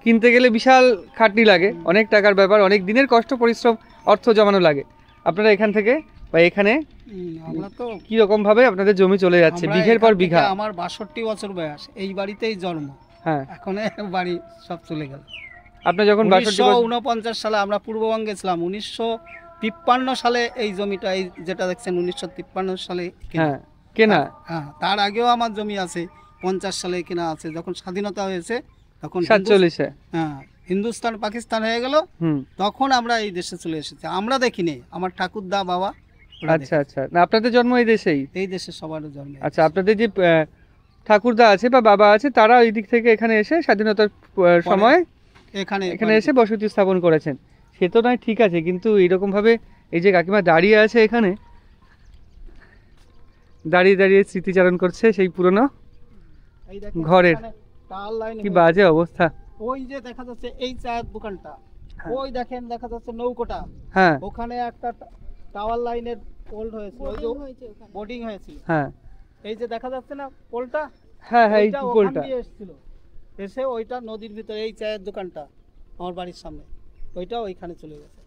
কিনতে গেলে বিশাল খাটনি লাগে, অনেক টাকার ব্যাপার, অনেক দিনের কষ্ট পরিশ্রম অর্থ জমানো লাগে। আপনারা এখান থেকে বা এখানে আমরা তো কি রকম ভাবে আপনাদের জমি চলে যাচ্ছে আমরা বিঘের পর এখান থেকে বিঘা? আমার 62 বছর বয়স, এই বাড়িতেই জন্ম, হ্যাঁ, এখন বাড়ি সব চলে গেল। আপনার যখন 62 বছর, 1949 সালে আমরা পূর্ববঙ্গে ছিলাম, 1953 সালে এই জমিটা, এই যেটা দেখছেন 1953 সালে কেনা। হ্যাঁ কেনা, হ্যাঁ, তার আগেও আমার জমি আছে, 50 সালে কেনা আছে। যখন স্বাধীনতা হয়েছে তখন 47-এ। হ্যাঁ, হিন্দুস্তান পাকিস্তান হয়ে গেল, হুম, তখন আমরা এই দেশে চলে এসেছি। আমরা দেখিনি, আমার ঠাকুরদা বাবা ওরা আচ্ছা আচ্ছা। না আপনাদের জন্ম এই দেশেই? দেখে- এই দেশে সবার জন্ম। আচ্ছা, আপনাদের যে ঠাকুরদা আছে বা বাবা আছে তারা ওই দিক থেকে এখানে এসে স্বাধীনতার সময় এখানে এখানে এসে বসতি স্থাপন করেছেন, সে তো নয় ঠিক আছে, কিন্তু এইরকম ভাবে এই যে কাকিমা দাঁড়িয়ে আছে এখানে, দাঁড়িয়ে দাঁড়িয়ে স্মৃতিচারণ করছে সেই পুরনো এই দেখেন ঘরের। এখানে টাওয়ার লাইন কি হয়েছে। বাজে অবস্থা। ওই যে দেখা যাচ্ছে এই চায়ের দোকানটা, হ্যাঁ। ওই দেখেন দেখা যাচ্ছে নৌকোটা, হ্যাঁ ওখানে একটা টাওয়ার লাইনের পোল হয়েছিল, ওই যে বোর্ডিং হয়েছিল। হ্যাঁ এই যে দেখা যাচ্ছে না পোলটা, হ্যাঁ হ্যাঁ এই ওইটা ওখান পোলটা। দিয়ে এসেছিল, এসে ওইটা নদীর ভিতরে, এই চায়ের দোকানটা আমার বাড়ির সামনে, ওইটা ওইখানে চলে গেছে।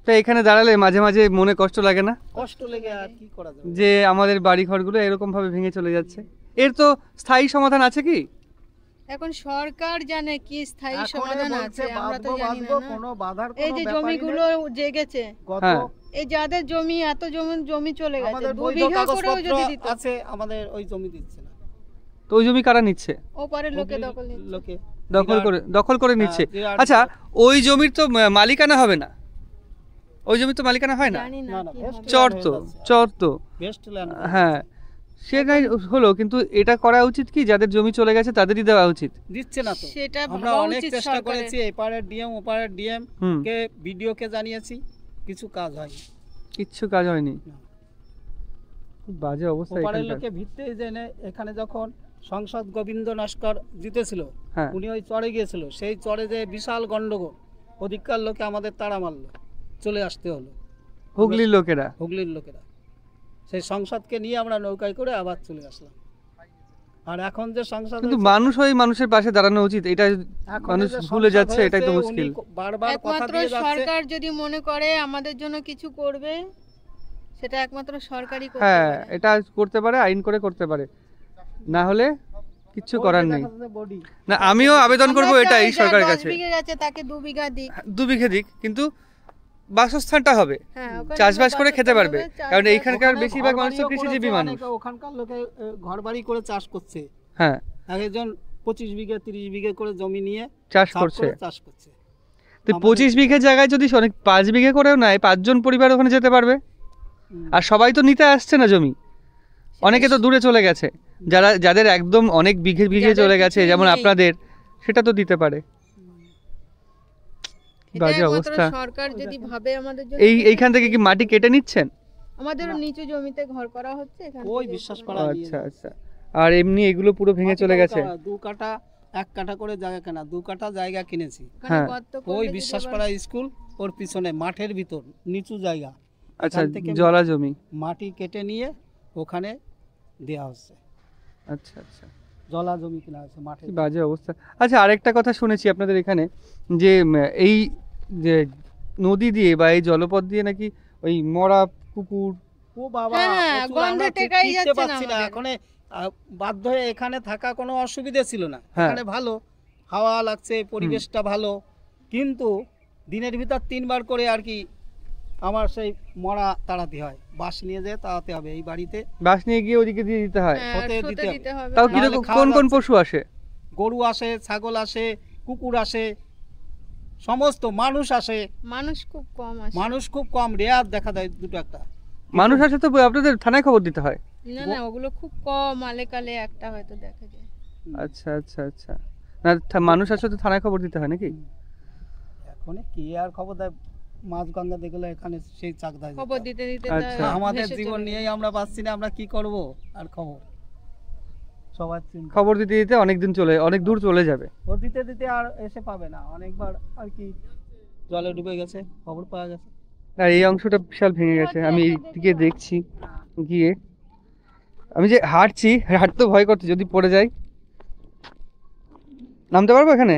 তো এখানে দাঁড়ালে মাঝে মাঝে মনে কষ্ট লাগে না কষ্ট লেগে আর কি করা যাবে। যে আমাদের বাড়ি ঘরগুলো এরকম ভাবে ভেঙে চলে যাচ্ছে? এর তো স্থায়ী সমাধান আছে কি? এখন সরকার জানে কি স্থায়ী এখন সমাধান বলছে আছে, আমরা তো বাঁধবো, জানি বাঁধবো, না। কোনো বাধার এই কোনো যে ব্যাপারই জমিগুলো নেই। জেগেছে, গত হ্যাঁ। এই যাদের জমি এত জমি চলে গেছে, আমাদের 2 বৈধ বিঘা করেও কাগজপত্র যদি দিত, আছে, আমাদের ওই জমি দিচ্ছে না। তো ওই জমি কারা নিচ্ছে? ওপারের লোকে হুগলির দখল নিচ্ছে। লোকে দখল করে নিচ্ছে। বিরাট আচ্ছা, ওই জমির তো মালিকানা হবে না, ওই জমির তো মালিকানা হয় না, জানি না না, না, কি বেশ হবে। চর তো, চর তো, বেস্ট ল্যান্ড। হ্যাঁ সে নাই হলো, কিন্তু এটা করা উচিত কি যাদের জমি চলে গেছে তাদেরই দেওয়া উচিত। দিচ্ছে না তো। সেটা আমরা ভাবা অনেক উচিত চেষ্টা সরকারের। করেছি, এপারের ডিএম ওপারের ডিএম হুম, কে ভিডিও কে জানিয়েছি, কিছু কাজ হয়নি। কিচ্ছু কাজ হয়নি। না। খুব বাজে অবস্থা ওপারের এখানকার। লোকে ভিত্তি জেনে এখানে যখন সংসদ গোবিন্দ নস্কর জিতেছিল, হ্যাঁ উনি ওই চরে গিয়েছিল, সেই চরে যে বিশাল গন্ডগোল, অধিকার লোকে আমাদের তাড়া মারলো, চলে আসতে হলো হুগলির লোকেরা। হুগলির লোকেরা। সেই সংসদকে নিয়ে আমরা নৌকায় করে আবার চলে আসলাম। আর এখন যে সংসদ কিন্তু হয়েছে, মানুষ ওই মানুষের পাশে দাঁড়ানো উচিত, এটা এখন মানুষ যে ভুলে সংসদ যাচ্ছে, এটাই তো হয়েছে, মুশকিল। উনি বারবার কথা একমাত্র দিয়ে যাচ্ছে। সরকার যদি মনে করে আমাদের জন্য কিছু করবে, সেটা একমাত্র সরকারই করতে হ্যাঁ পারে। এটা করতে পারে, আইন করে করতে পারে, না হলে কিচ্ছু করার নেই। বডি না আমিও আবেদন করব আমরা এটাই চাই যার সরকারের 10 কাছে, বিঘে গেছে তাকে 2 বিঘা দিক। 2 বিঘে দিক, কিন্তু বাসস্থানটা হবে, হ্যাঁ, ওখানে চাষবাস করে বাসস্থান খেতে পারবে, হবে, কারণ চাষবাস- এইখানকার ওখানে বেশিরভাগ মানুষ তো ঘরবাড়িও কৃষিজীবী করেছে মানুষ। অনেকে, ওখানকার লোকে ঘর বাড়ি করে চাষ করছে। হ্যাঁ একজন 25 বিঘে 30 বিঘে করে জমি নিয়ে চাষ চাষ করছে। করে চাষ করছে। তো আমাদের- 25 বিঘে জায়গায় যদি অনেক 5 বিঘে করেও নেয়, 5 জন পরিবার ওখানে যেতে পারবে। আর সবাই তো নিতে আসছে না জমি, অনেকে তো দূরে চলে গেছে, যাদের একদম অনেক বিঘে বিঘে যাদের চলে গেছে, কিছুই যেমন নেই। আপনাদের, সেটা তো দিতে পারে। এটা বাজে একমাত্র অবস্থা। সরকার যদি ভাবে আমাদের জন্য এইখান থেকে কি মাটি কেটে নিচ্ছেন? আমাদেরও নিচু জমিতে ঘর করা হচ্ছে এখান ওই থেকে বিশ্বাস কোনো- করা আচ্ছা আচ্ছা। আর এমনি এগুলো পুরো ভেঙে চলে গেছে? 2 কাঠা 1 কাঠা করে জায়গা কেনা, 2 কাঠা জায়গা কিনেছি। ওখানে হ্যাঁ। গর্ত ওই করলে যদি বিশ্বাসপাড়া স্কুল, ওর পিছনে মাঠের ভিতর নিচু জায়গা, আচ্ছা, এখান থেকে জলা জমি। মাটি কেটে নিয়ে ওখানে দেয়া হচ্ছে, আচ্ছা আচ্ছা, জলা জমি কিনা হচ্ছে মাঠে। কি বাজে অবস্থা। আচ্ছা, আরেকটা কথা শুনেছি আপনাদের এখানে, যে এই যে নদী দিয়ে বা এই জলপথ দিয়ে নাকি ওই মরা কুকুর, ও বাবা, হ্যাঁ, প্রচুর, গন্ধে আমরা টেকাই ফিরতে যাচ্ছে না পারছি না। আমাদের। এখানে বাধ্য হয়ে এখানে থাকা কোনো অসুবিধা ছিল না, হ্যাঁ। এখানে ভালো হাওয়া লাগছে, পরিবেশটা ভালো, কিন্তু দিনের ভিতর 3 বার করে আর কি আমার সেই মরা তাড়াতে হয়, বাঁশ নিয়ে যেয়ে তাড়াতে হবে এই বাড়িতে। বাস নিয়ে গিয়ে ওদিকে দিয়ে দিতে হয়। হ্যাঁ, হতে সতে দিতে হবে। দিতে হবে। তাও নাহলে কিরকম, খাওয়া কোন কোন যাচ্ছে। পশু আসে? গরু আসে, ছাগল আসে, কুকুর আসে, সমস্ত মানুষ আসে। মানুষ খুব কম আসে। মানুষ খুব কম, রেয়ার দেখা দেয় 2টা একটা। মানুষ আসে তো আপনাদের থানায় খবর দিতে হয়? না না, ওগুলো খুব কম, আলেকালে একটা হয়তো দেখা যায়। আচ্ছা আচ্ছা আচ্ছা। না মানুষ আসলে তো থানায় খবর দিতে হয় নাকি? এখন কি আর খবর দেয়, মাঝগঙ্গা দেখলে এখানে সেই চাকদায় যেতে খবর হবে। দিতে দিতে আচ্ছা। আমাদের ভেসে জীবন চলে নিয়েই আমরা পাচ্ছি না, আমরা কি করব আর খবর সবার চিন্তা। খবর দিতে দিতে অনেক দূর চলে যাবে। ও দিতে দিতে আর এসে পাবে না, অনেকবার আর কি জলে ডুবে গেছে, খবর পাওয়া গেছে। আর এই অংশটা বিশাল ভেঙে গেছে, আমি এই দিকে দেখছি গিয়ে, আমি যে হাঁটতে ভয় করছে, যদি পড়ে যাই। নামতে পারবো এখানে?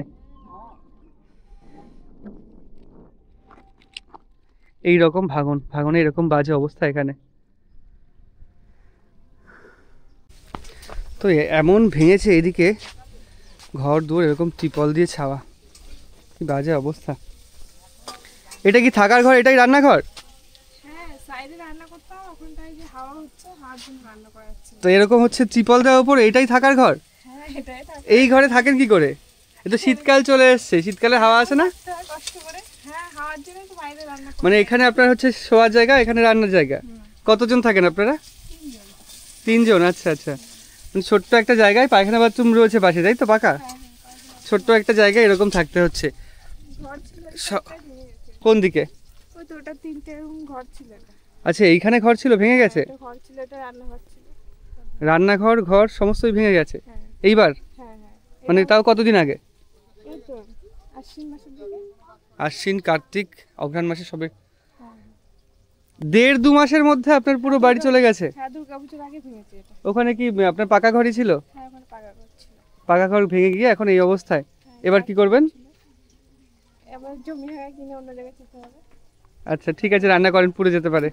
এই রকম ভাঙনে এরকম বাজে অবস্থা এখানে। তো এমন ভেঙেছে এদিকে, ঘর দুয়ার এরকম ত্রিপল দিয়ে ছাওয়া, কি বাজে অবস্থা। এটা কি থাকার ঘর? এটাই রান্নাঘর? হ্যাঁ, সাইডে রান্না করতাম, ওখানটায় যে হাওয়া হচ্ছে, হাওয়ার জন্য রান্না করা হচ্ছে। তো এরকম হচ্ছে ত্রিপল দেওয়ার উপর, এটাই থাকার ঘর? হ্যাঁ, এটাই থাকে। এই ঘরে থাকেন কি করে? এ তো শীতকাল চলে এসছে, শীতকালে হাওয়া আসে না? থাকতে হয় কষ্ট করে। হ্যাঁ, হাওয়ার জন্যই তো বাইরে রান্না করি। মানে এখানে আপনার হচ্ছে শোয়ার জায়গা, এখানে রান্নার জায়গা। কতজন থাকেন আপনারা? 3 জন। আচ্ছা আচ্ছা, মানে ছোট্ট একটা জায়গায় পায়খানা বাথরুম রয়েছে পাশে, তাই তো? পাকা ছোট্ট একটা জায়গায় এরকম থাকতে হচ্ছে। ঘর ছিল, স- একটাই ভেঙে গেছে। কোন দিকে? ওই তো ওটা 3টে রুম ঘর ছিল এটা। আচ্ছা, এইখানে ঘর ছিল, ভেঙে গেছে? একটা ঘর ছিল, এটা রান্নাঘর ছিল। রান্নাঘর, ঘর সমস্তই ভেঙে গেছে হ্যাঁ এইবার? হ্যাঁ হ্যাঁ। মানে তাও কতদিন আগে? এই তো আশ্বিন মাসের দিকে। আশ্বিন, কার্তিক, অঘ্রাণ মাসে সবে। হ্যাঁ 1.5-2 মাসের মধ্যে আপনার পুরো বাড়ি চলে গেছে? হ্যাঁ, দুর্গাপুজোর আগে ভেঙেছে এটা। ওখানে কি আপনার পাকা ঘরই ছিল? হ্যাঁ, ওখানে পাকা ঘর ছিল। পাকা ঘর ভেঙে গিয়ে এখন এই অবস্থায়, এবার কি করবেন? এবার জমি জায়গা কিনে অন্য জায়গায় যেতে হবে। আচ্ছা ঠিক আছে, রান্না করেন, পুড়ে যেতে পারে।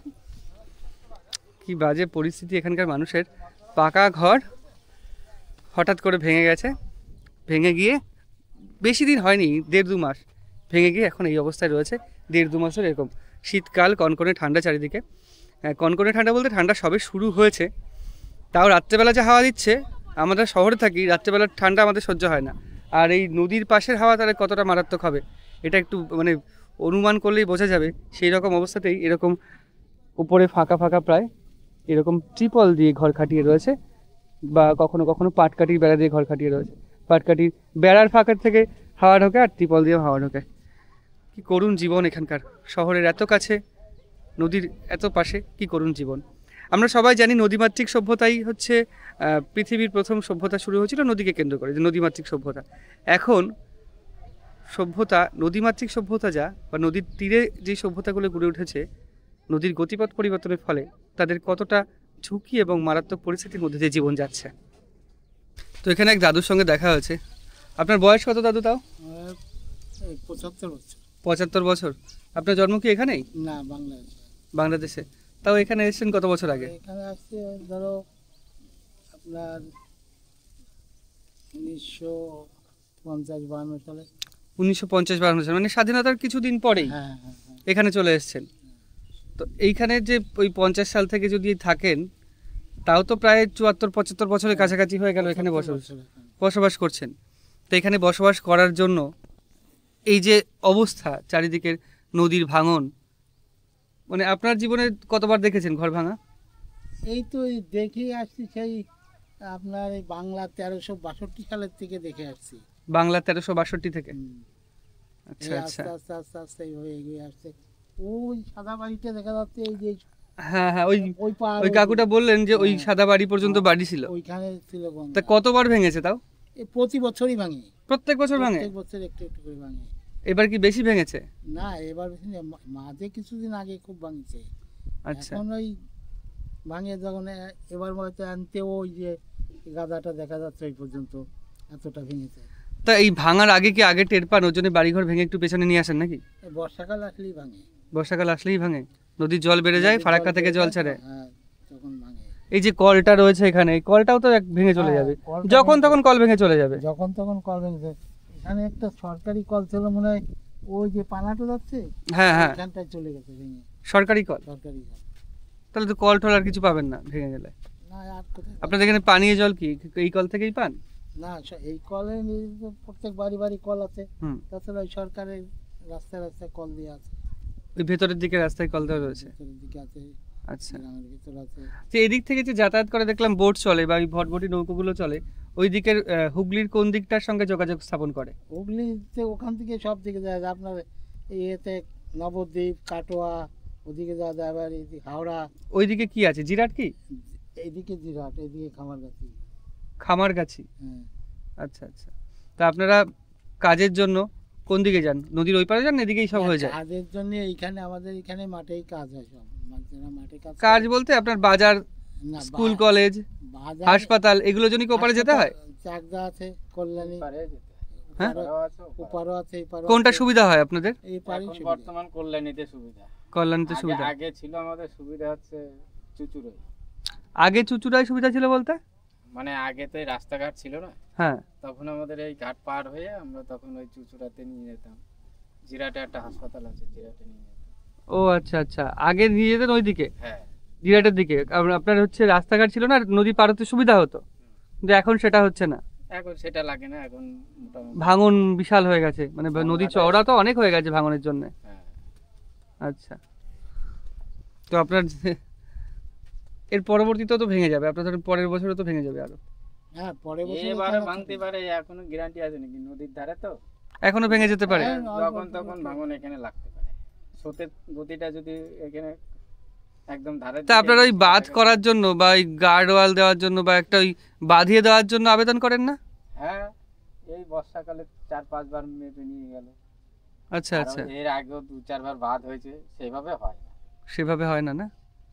কি বাজে পরিস্থিতি এখানকার মানুষের। পাকা ঘর হঠাৎ করে ভেঙে গেছে, ভেঙে গিয়ে বেশি দিন হয়নি, 1.5-2 মাস ভেঙে গিয়ে এখন এই অবস্থায় রয়েছে। 1.5-2 মাসের এরকম শীতকাল, কনকনে ঠান্ডা চারিদিকে। কনকনে ঠান্ডা বলতে ঠান্ডা সবে শুরু হয়েছে, তাও রাত্রেবেলা যে হাওয়া দিচ্ছে, আমরা শহরে থাকি, রাত্রেবেলার ঠান্ডা আমাদের সহ্য হয় না। আর এই নদীর পাশের হাওয়া তাহলে কতটা মারাত্মক হবে, এটা একটু মানে অনুমান করলেই বোঝা যাবে। সেই রকম অবস্থাতেই এরকম উপরে ফাঁকা ফাঁকা প্রায় এরকম ট্রিপল দিয়ে ঘর খাটিয়ে রয়েছে, বা কখনো কখনো পাটকাঠির বেড়া দিয়ে ঘর খাটিয়ে রয়েছে। পাটকাঠির বেড়ার ফাঁকার থেকে হাওয়া ঢোকে আর ট্রিপল দিয়ে হাওয়া ঢোকে। কি করুণ জীবন এখানকার, শহরের এত কাছে, নদীর এত পাশে, কি করুণ জীবন। আমরা সবাই জানি নদীমাতৃক সভ্যতাই হচ্ছে পৃথিবীর প্রথম সভ্যতা শুরু হয়েছিল নদীকে কেন্দ্র করে, যে নদীমাতৃক সভ্যতা। এখন সভ্যতা, নদীমাতৃক সভ্যতা যা, বা নদীর তীরে যে সভ্যতাগুলো গড়ে উঠেছে, নদীর গতিপথ পরিবর্তনের ফলে তাদের কতটা ঝুঁকি এবং মারাত্মক পরিস্থিতির মধ্যে দিয়ে জীবন যাচ্ছে। তো এখানে এক দাদুর সঙ্গে দেখা হয়েছে। আপনার বয়স কত দাদু তাও? 75 বছর। 75 বছর। আপনার জন্ম কি এখানেই? না, বাংলাদেশ। বাংলাদেশে। তাও এখানে এসেছেন কত বছর আগে? এখানে আসছে ধরো আপনার 1950-52 সালে। 1950-52 সাল, মানে স্বাধীনতার কিছুদিন পরেই হ্যাঁ হ্যাঁ হ্যাঁ। এখানে চলে এসেছেন। তো এইখানে যে ওই 50 সাল থেকে যদি থাকেন, তাও তো প্রায় 74-75 বছরের কাছাকাছি হয়ে গেল এখানে বসবাস করছেন। তো এখানে বসবাস করার জন্য এই যে অবস্থা চারিদিকের, নদীর ভাঙন, মানে আপনার জীবনে কতবার দেখেছেন ঘর ভাঙা? এই তো এই দেখে আসছি সেই আপনার এই বাংলা 1362 সালের থেকে দেখে আসছি। বাংলা 1362 থেকে? আচ্ছা এই আচ্ছা, আস্তে আস্তে আস্তে আস্তে এইভাবে এগিয়ে আসছে। ওই সাদা বাড়িটা দেখা যাচ্ছে, এই যে হ্যাঁ হ্যাঁ, ওই পাড়, ওই কাকুটা বললেন যে ওই হ্যাঁ। সাদা বাড়ি পর্যন্ত বাড়ি ছিল। ওইখানে ছিল গঙ্গা। তা কতবার ভেঙেছে তাও? এই প্রতি বছরই ভাঙে, প্রত্যেক বছর ভাঙে? প্রত্যেক বছর একটু একটু করে ভাঙে। এবার কি বেশি ভেঙেছে? না, এবার বেশি না, মাঝে কিছুদিন আগে খুব ভাঙছে। আচ্ছা, এখন ওই ভাঙে যখন এবার হয়তো আনতে ওই যে গাদাটা দেখা যাচ্ছে ওই পর্যন্ত এতটা ভেঙেছে। তা এই ভাঙার আগে কি আগে টের পান, ওর জন্য বাড়িঘর ভেঙে একটু পেছনে নিয়ে আসেন নাকি? এই বর্ষাকাল আসলেই ভাঙে। বর্ষাকাল আসলেই ভাঙে? নদীর জল বেড়ে যায়, ফারাক্কা থেকে জল ছাড়ে? হ্যাঁ, তখন ভাঙে। এই যে কলটা রয়েছে এখানে, এই কলটাও তো ভেঙে চলে হ্যাঁ, যাবে, কলটা যখন ভেঙে তখন কল ভেঙে চলে যাবে। যখন তখন কল ভেঙেছে। এখানে একটা সরকারি কল ছিল মনে হয়, ওই যে পানাটো যাচ্ছে হ্যাঁ হ্যাঁ, এখানটায় চলে গেছে ভেঙে, সরকারি কল। সরকারি কল। তাহলে তো কল টল আর কিছু পাবেন না ভেঙে গেলে। না, আর কোথায়? আপনাদের এখানে পানীয় জল কি এই কল থেকেই পান? না, এই কলে প্রত্যেক বাড়ি বাড়ি কল আছে। হুম, তাছাড়া ওই সরকারের রাস্তায় রাস্তায় কল দিয়ে আছে, ওই ভেতরের দিকে রাস্তায় কল দেওয়া রয়েছে। ভিতরের দিকে আছে, আচ্ছা, গ্রামের ভিতর আছে। তো এদিক থেকে যে যাতায়াত করে দেখলাম বোট চলে, বা ওই ভটভটি নৌকোগুলো চলে, ওই দিকের হুগলির কোন দিকটার সঙ্গে যোগাযোগ স্থাপন করে? হুগলিতে ওখান থেকে সব দিকে যায়, আপনার এতে নবদ্বীপ, কাটোয়া, ওদিকে যাওয়া যায়, আবার এদিকে হাওড়া, ওইদিকে কি আছে, জিরাট কি? এইদিকে জিরাট, এইদিকে খামারগাছি। খামারগাছি। হ্যাঁ, আচ্ছা আচ্ছা। তা আপনারা কাজের জন্য কোন দিকে যান? নদীর ওই পারে যান, এদিকেই সব হয়ে যায়? কাজের জন্য এইখানে আমাদের এখানে মাঠেই কাজ হয় সব, যারা মাঠে কাজ করে। কাজ বলতে আপনার বাজার, না, স্কুল, কলেজ, বাজার, হাসপাতাল এগুলোর জন্য কি ওপারে যেতে হয়? চাকদা আছে, কল্যাণী, হ্যাঁ? উপারও আছে, এপারও কোনটা আছে। সুবিধা হয় আপনাদের? এই পারেই এখন সুবিধা। বর্তমান কল্যাণীতে সুবিধা। কল্যাণীতে সুবিধা। আগে ছিল আমাদের সুবিধা হচ্ছে চুচুড়ে, আগে চুচুড়ায় সুবিধা ছিল বলতে? মানে আগে তো এই রাস্তাঘাট ছিল না, হ্যাঁ। তখন আমাদের এই ঘাট পার হয়ে আমরা তখন ওই চুচুড়াতে নিয়ে যেতাম। জিরাটে একটা হাসপাতাল আছে, জিরাটে নিয়ে যেতাম। ও আচ্ছা আচ্ছা, আগে নিয়ে যেতেন ওইদিকে, হ্যাঁ, জিরাটের দিকে। কারণ আপনার হচ্ছে রাস্তাঘাট ছিল না, নদী পার হতে সুবিধা হতো, কিন্তু এখন সেটা হচ্ছে না। এখন সেটা লাগে না, এখন মোটামুটি। ভাঙন বিশাল হয়ে গেছে, মানে নদী চওড়া তো অনেক হয়ে গেছে ভাঙনের জন্য। হ্যাঁ, আচ্ছা, তো আপনার এর পরবর্তীতেও তো ভেঙে যাবে, আপনার ধরেন পরের বছরও তো ভেঙে যাবে আরো। হ্যাঁ, পরে বছর এবারে ভাঙতে পারে, এখনো গ্যারান্টি আছে নাকি? নদীর ধারে তো এখনো ভেঙে যেতে পারে। হ্যাঁ, যখন তখন ভাঙন এখানে লাগতে পারে। স্রোতের গতিটা যদি এখানে একদম ধারে তা আপনারা ওই বাঁধ করার জন্য বা ওই গার্ড ওয়াল দেওয়ার জন্য বা একটা ওই বাঁধিয়ে দেওয়ার জন্য আবেদন করেন না? হ্যাঁ, এই বর্ষাকালে 4-5 বার মেপে নিয়ে গেল। আচ্ছা আরো আচ্ছা, এর আগেও 2-4 বার বাদ হয়েছে, সেভাবে হয় না। সেভাবে হয় না? না,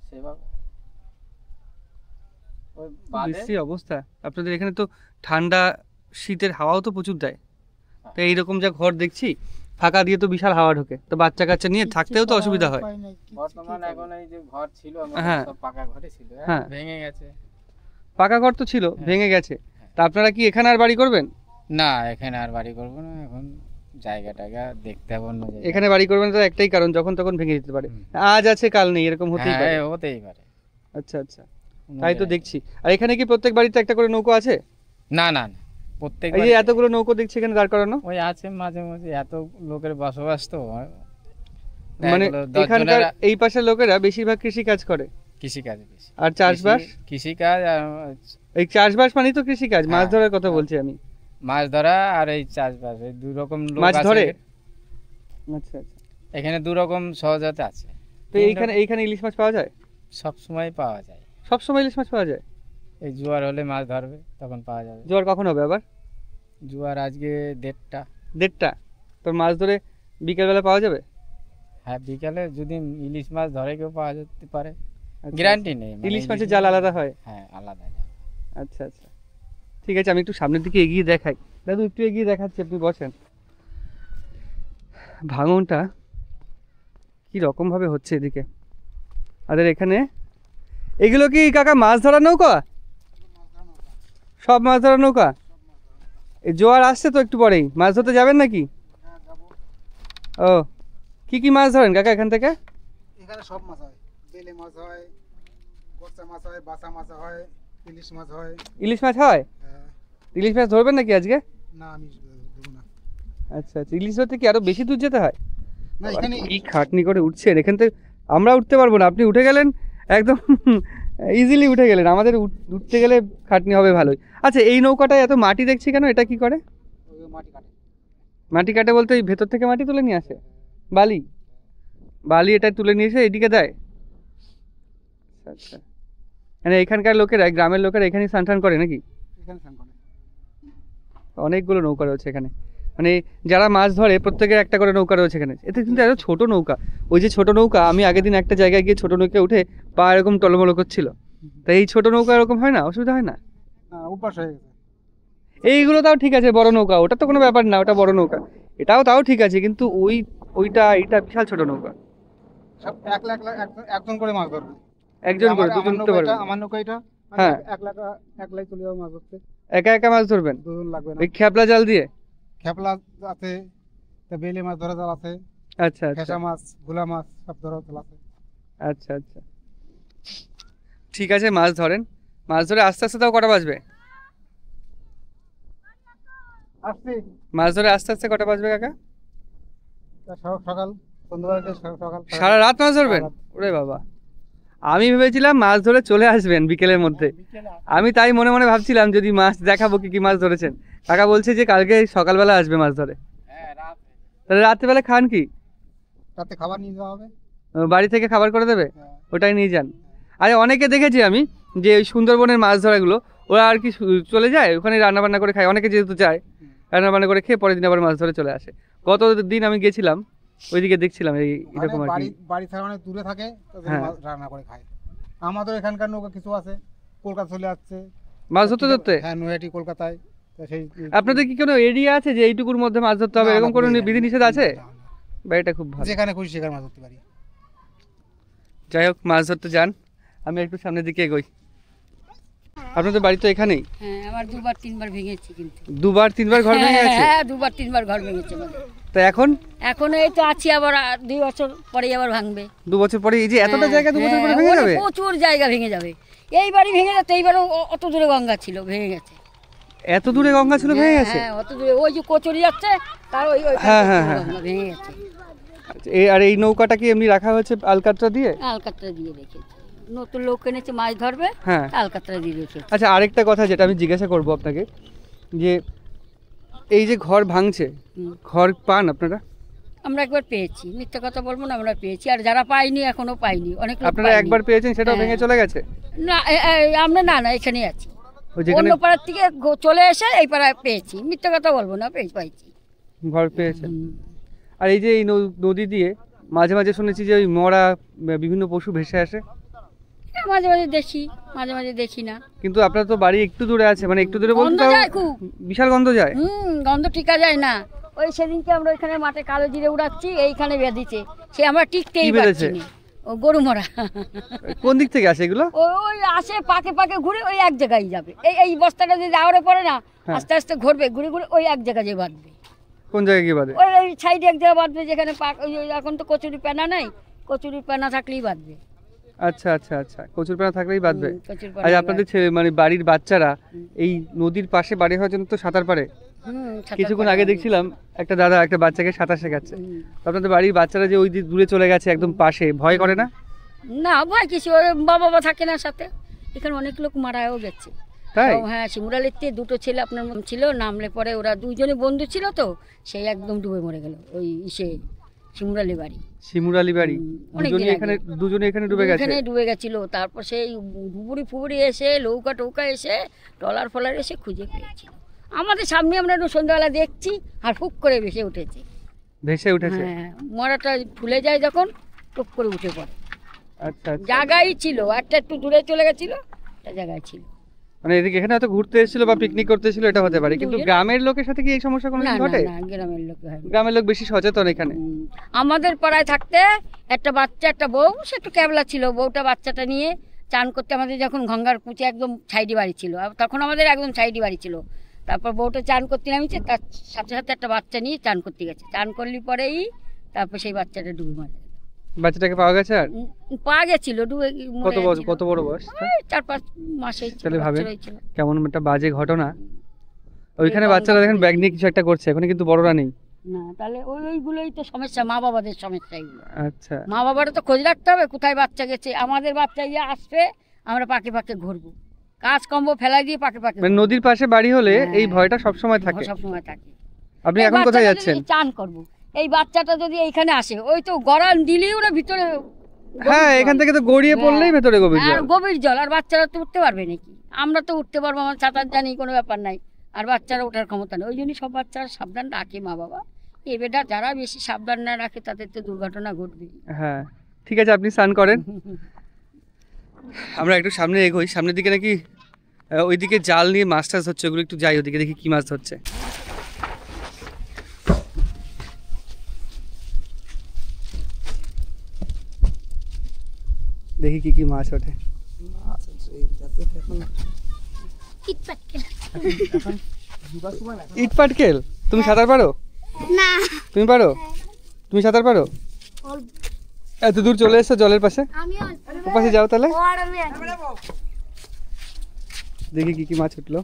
সেভাবে ওই বাদে বিশ্রী অবস্থা। আপনাদের এখানে তো ঠান্ডা শীতের হাওয়াও তো প্রচুর দেয়, তো এইরকম যা ঘর দেখছি ফাঁকা দিয়ে তো বিশাল হাওয়া ঢোকে, তো বাচ্চা কাচ্চা নিয়ে থাকতেও তো অসুবিধা হয়। উপায় নাই, কিছু বর্তমান কি এখন করবে? এই যে ঘর ছিল আমাদের, হ্যাঁ। সব পাকা ঘরে ছিল, হ্যাঁ। ভেঙে গেছে। পাকা ঘর তো ছিল, ভেঙে গেছে। তা আপনারা কি এখানে আর বাড়ি করবেন? না, এখানে আর বাড়ি করবো না, এখন জায়গা টায়গা দেখতে হবে অন্য জায়গায়। এখানে বাড়ি করবেন তো একটাই কারণ, যখন তখন ভেঙে যেতে পারে, আজ আছে কাল নেই, এরকম হতেই পারে। হ্যাঁ, হতেই পারে। আচ্ছা আচ্ছা, অন্য তাই তো জায়গায়। দেখছি। আর এখানে কি প্রত্যেক বাড়িতে একটা করে নৌকো আছে? না না না, প্রত্যেক এই যে এতগুলো নৌকো দেখছি এখানে দাঁড় করানো, ওই আছে মাঝে মাঝে, এত লোকের বসবাস তো, মানে এগুলো 10 এখানকার জনেরা এই পাশের লোকেরা বেশিরভাগ কৃষি কাজ করে কৃষিকাজ বেশি। আর চাষবাস। কৃষিকাজ আর এই চাষবাস মানেই তো কৃষি কাজ, মাছ হ্যাঁ, ধরার কথা বলছি আমি। মাছ ধরা আর এই চাষবাস, এই দুই রকম লোক মাছ আছে। ধরে? আচ্ছা আচ্ছা। এখানে দুই রকম সহজতা আছে। তো এইখানে ইলিশ মাছ পাওয়া যায়? সব সময় পাওয়া যায়। সব সময় ইলিশ মাছ পাওয়া যায়? এই জোয়ার হলে মাছ ধরবে তখন পাওয়া যাবে। জোয়ার কখন হবে আবার? জোয়ার আজকে 1:30টা। 1:30? তো মাছ ধরে বিকেলবেলা পাওয়া যাবে? হ্যাঁ, বিকালে যদি ইলিশ মাছ ধরে কেউ পাওয়া যেতে পারে, আচ্ছা, গ্যারান্টি নেই। মানে ইলিশ মাছের জাল আলাদা হয়? হ্যাঁ, আলাদা জাল। আচ্ছা আচ্ছা, ঠিক আছে, আমি একটু সামনের দিকে এগিয়ে দেখাই। দাদু একটু এগিয়ে দেখাচ্ছি, আপনি বসেন। ভাঙনটা কি রকম ভাবে হচ্ছে এদিকে আমাদের এখানে। এগুলো কি কাকা মাছ ধরার নৌকা? সব মাছ ধরার নৌকা? এই জোয়ার আসছে তো একটু পরেই, মাছ ধরতে যাবেন নাকি? ও, কি কি মাছ ধরেন কাকা এখান থেকে? এখানে সব মাছ হয়, বেলে মাছ হয়, গোচা মাছ হয়, বাসা মাছ হয়, ইলিশ মাছ হয়। ইলিশ মাছ হয়? হ্যাঁ, ইলিশ মাছ ধরবেন নাকি আজকে? না আমি দেবো না। আচ্ছা আচ্ছা, ইলিশ ধরতে কি আরো বেশি দূর যেতে হয়? না, এখানে কি খাটনি করে উঠছেন, এখান থেকে আমরা উঠতে পারবো না, আপনি উঠে গেলেন একদম ইজিলি উঠে গেলেন, আমাদের উঠতে গেলে খাটনি হবে ভালোই। আচ্ছা, এই নৌকাটায় এত মাটি দেখছি কেন, এটা কি করে? মাটি কাটে। মাটি কাটে বলতে এই ভেতর থেকে মাটি তুলে নিয়ে আসে? বালি বালি এটা তুলে নিয়ে এসে এদিকে দেয়? আচ্ছা আচ্ছা, মানে এখানকার লোকেরা, গ্রামের লোকেরা এখানেই স্নান টান করে নাকি? এখানে স্নান করে। অনেকগুলো নৌকা রয়েছে এখানে, মানে যারা মাছ ধরে প্রত্যেকের একটা করে নৌকা রয়েছে এখানে। এতে কিন্তু এত ছোট নৌকা, ওই যে ছোট নৌকা, আমি আগের দিন একটা জায়গায় গিয়ে ছোট নৌকা উঠে পা এরকম টলমলো করছিল। তাই এই ছোট নৌকা এরকম হয় না, অসুবিধা হয় না? অভ্যাস হয়ে গেছে। এইগুলো তাও ঠিক আছে, বড় নৌকা, ওটা তো কোনো ব্যাপার না, ওটা বড় নৌকা, এটাও তাও ঠিক আছে, কিন্তু এইটা বিশাল ছোট নৌকা। সব একজন করে মাছ ধরবে। একজন করে, দুজন উঠতে পারবে? আমার নৌকা এটা, হ্যাঁ, একলাই চলে যাবো মাছ ধরতে, একা একা মাছ ধরবেন? দুজন লাগবে না। ওই খেপলা জাল দিয়ে? খেপলা আছে, তা বেলে মাছ ধরা জাল আছে, আচ্ছা আচ্ছা খেসা মাছ, গুলা মাছ সব ধরা জাল আছে। আচ্ছা আচ্ছা, ঠিক আছে, মাছ ধরেন, মাছ ধরে আস্তে আস্তে তাও কটা বাজবে? আসছি মাছ ধরে আস্তে আস্তে কটা বাজবে কাকা? সকাল, সন্ধ্যাবেলা সকাল, সারা রাত মাছ ধরবেন? ওরে বাবা, আমি ভেবেছিলাম মাছ ধরে চলে আসবেন বিকেলের মধ্যে, আমি তাই মনে মনে ভাবছিলাম যদি মাছ দেখাবো কি কি মাছ ধরেছেন। কাকা বলছে যে কালকে সকালবেলা আসবে মাছ ধরে, হ্যাঁ, রাত তাহলে রাত্রেবেলা খান কি? রাতে খাবার নিয়ে যাওয়া হবে। বাড়ি থেকে খাবার করে দেবে, ওটাই নিয়ে যান। আরে অনেকে দেখেছি আমি যে ওই সুন্দরবনের মাছ ধরাগুলো ওরা আর কি চলে যায় ওখানে রান্না বান্না করে খায়, অনেকে যেহেতু যায় রান্না বান্না করে খেয়ে পরের দিন আবার মাছ ধরে চলে আসে। গত দিন আমি গেছিলাম ওইদিকে দেখছিলাম এরকম আর কি। বাড়ি থেকে অনেক দূরে থাকে, রান্না করে খায়। আমাদের এখানকার নৌকা কিছু আছে, কলকাতা চলে আসছে মাছ ধরতে ধরতে। হ্যাঁ, নৈহাটি কলকাতায়। আপনাদের কি কোনো এরিয়া আছে যে এইটুকুর মধ্যে মাছ ধরতে হবে, এরকম কোনো বিধিনিষেধ আছে? বা এটা খুব ভালো, যেখানে খুশি সেখানে মাছ ধরতে পারি। যাই হোক, মাছ ধরতে যান, আমি একটু সামনের দিকে এগোই। আপনাদের বাড়ি তো এখানেই? হ্যাঁ, আমার 2-3 বার ভেঙেছি। কিন্তু 2-3 ঘর ভেঙে গেছে? হ্যাঁ, 2-3 ঘর ভেঙেছে আমাদের। তো এখন এই তো আছি, আবার 2 বছর পরে আবার ভাঙবে। 2 বছর পরে এই যে এতটা জায়গা 2 বছর পরে ভেঙে যাবে? প্রচুর জায়গা ভেঙে যাবে। এই বাড়ি ভেঙে যাচ্ছে, এইবারও অত দূরে গঙ্গা ছিল, ভেঙে গেছে। এত দূরে গঙ্গা ছিল, ভেঙে গেছে? হ্যাঁ, অত দূরে ওই যে কচুরি যাচ্ছে তার ওই গঙ্গা ভেঙে গেছে। আর এই নৌকাটা কি এমনি রাখা হয়েছে আলকাতরা দিয়ে? আলকাতরা দিয়ে রেখেছে, নতুন লোক এনেছে মাছ ধরবে, হ্যাঁ, আলকাতরা দিয়ে রেখেছে। আচ্ছা, আরেকটা কথা যেটা আমি জিজ্ঞাসা করব আপনাকে, যে এই যে ঘর ভাঙছে, ঘর পান আপনারা? আমরা একবার পেয়েছি, মিথ্যা কথা বলবো না, আমরা পেয়েছি। আর যারা পাইনি এখনো পাইনি, অনেক লোক। আপনারা একবার পেয়েছেন, সেটাও ভেঙে চলে গেছে? না, আমরা না এখানেই আছি, অন্য পাড়ার থেকে চলে এসে এই পাড়ায় পেয়েছি, মিথ্যা কথা বলবো না, পাইছি, ঘর পেয়েছেন। আর এই যে এই নদী দিয়ে মাঝে মাঝে শুনেছি যে ওই মরা বিভিন্ন পশু ভেসে আসে? মাঝে মাঝে দেখি, মাঝে মাঝে দেখি না। কিন্তু আপনার তো বাড়ি একটু দূরে আছে, মানে একটু দূরে বলতে বিশাল গন্ধ যায়। গন্ধ টিকা যায় না। ওই সেদিনকে আমরা ওইখানে মাঠে কালো জিরে উড়াচ্ছি, এইখানে বেঁধেছে, সে আমরা টিকতেই পারছি না। ও গরু মরা। কোন দিক থেকে আসে এগুলো? ওই আসে পাকে পাকে ঘুরে ওই এক জায়গায় যাবে। এই বস্তাটা যদি আওড়ে পড়ে না, আস্তে আস্তে ঘুরবে, ঘুরে ঘুরে ওই এক জায়গায় যে বাঁধবে। কোন জায়গায় গিয়ে বাঁধবে? ওই সাইডে এক জায়গায় বাঁধবে, যেখানে এখন তো কচুরি পেনা নাই, কচুরি পেনা থাকলেই বাঁধবে। আচ্ছা আচ্ছা আচ্ছা, কচুর পেনা থাকলেই বাঁধবে। আর আপনাদের মানে বাড়ির বাচ্চারা এই নদীর পাশে বাড়ি হওয়ার জন্য তো সাঁতার পারে? কিছুক্ষণ আগে দেখছিলাম একটা দাদা একটা বাচ্চাকে সাঁতার শেখাচ্ছে। আপনাদের বাড়ির বাচ্চারা যে ওই দূরে চলে গেছে একদম পাশে, ভয় করে না? না, ভয় কিছু, বাবা থাকে না সাথে। এখানে অনেক লোক মারাও গেছে। হ্যাঁ, শিমুরালিতে 2 ছেলে আপনার ছিল, নামলে পরে ওরা 2জনে বন্ধু ছিল, তো সেই একদম ডুবে মরে গেল। ওই শিমুরালি বাড়ি, শিমুরালি বাড়ি দুজনে এখানে ডুবে গেছে, এখানে ডুবে গেছিল। তারপর সেই ডুবুরি ফুবুরি এসে, নৌকা টৌকা এসে, ট্রলার ফলার এসে খুঁজে পেয়েছিল আমাদের সামনে। আমরা সন্ধ্যাবেলা দেখছি, আর ফুক করে ভেসে উঠেছে। হ্যাঁ, মরাটা ফুলে যায় যখন, টুক করে উঠে পড়ে। আচ্ছা, জায়গায় ছিল, একটা একটু দূরে চলে গেছিল, একটা জায়গায় ছিল। মানে এদিকে এখানে হয়তো ঘুরতে এসেছিল বা পিকনিক করতে এসেছিল, এটা হতে পারে। কিন্তু গ্রামের লোকের সাথে কি এই সমস্যা কোনো ঘটে? না, গ্রামের লোক হয়। গ্রামের লোক বেশি সচেতন এখানে। আমাদের পাড়ায় থাকতে একটা বাচ্চা, একটা বউ, সে একটু ক্যাবলা ছিল, বউটা বাচ্চাটা নিয়ে চান করতে, আমাদের যখন গঙ্গার কুচে একদম সাইডি বাড়ি ছিল, তখন আমাদের একদম সাইডি বাড়ি ছিল। তারপর বউটা চান করতে নামিয়েছে, তার সাথে সাথে একটা বাচ্চা নিয়ে চান করতে গেছে। চান করলি পরেই তারপর সেই বাচ্চাটা ডুবে মারা গেল। বাচ্চাটাকে পাওয়া গেছে? আর পাওয়া গেছিল, ডুবে। কত বড় বয়স? 4-5 মাসেই ছিল। তাহলে ভাবেন কেমন একটা বাজে ঘটনা। ওইখানে বাচ্চারা দেখেন ব্যাগ নিয়ে কিছু একটা করছে, ওখানে কিন্তু বড়রা নেই। না, তাহলে ওইগুলোই তো সমস্যা, মা বাবাদের সমস্যা এগুলো। আচ্ছা, মা বাবারা তো খোঁজ রাখতে হবে কোথায় বাচ্চা গেছে। আমাদের বাচ্চা গিয়ে আসবে, আমরা পাকে পাকে ঘুরবো, কাজ কম্ব ফেলাই দিয়ে পাকে পাকে। মানে নদীর পাশে বাড়ি হলে এই ভয়টা সবসময় থাকে। সবসময় থাকে। আপনি এখন কোথায় যাচ্ছেন? চান করবো। এই বাচ্চাটা যদি এইখানে আসে, ওই তো গড়ান দিলেই ওরা ভিতরে। হ্যাঁ, এখান থেকে তো গড়িয়ে পড়লেই ভেতরে গভীর জল। আর বাচ্চারা তো উঠতে পারবে নাকি? আমরা তো উঠতে পারবো, আমার সাঁতার জানি, কোনো ব্যাপার নাই। আর বাচ্চারা ওঠার ক্ষমতা নেই। ওই জন্যই সব বাচ্চারা সাবধান রাখে মা বাবা। এই বেটা যারা বেশি সাবধান না রাখে তাদের তো দুর্ঘটনা ঘটবে। হ্যাঁ, ঠিক আছে, আপনি স্নান করেন, আমরা একটু সামনে এগোই। সামনের দিকে নাকি ওইদিকে জাল নিয়ে মাছ টাছ হচ্ছে, ওগুলো একটু যাই, ওদিকে দেখি কি মাছ ধরছে। দেখি কি কি মাছ ওঠে। ইট পাটকেল। তুমি সাঁতার পারো? না। তুমি পারো? তুমি সাঁতার পারো? এত দূর চলে এসছো জলের পাশে, ওপাশে যাও তাহলে। দেখি কি কি মাছ উঠলো।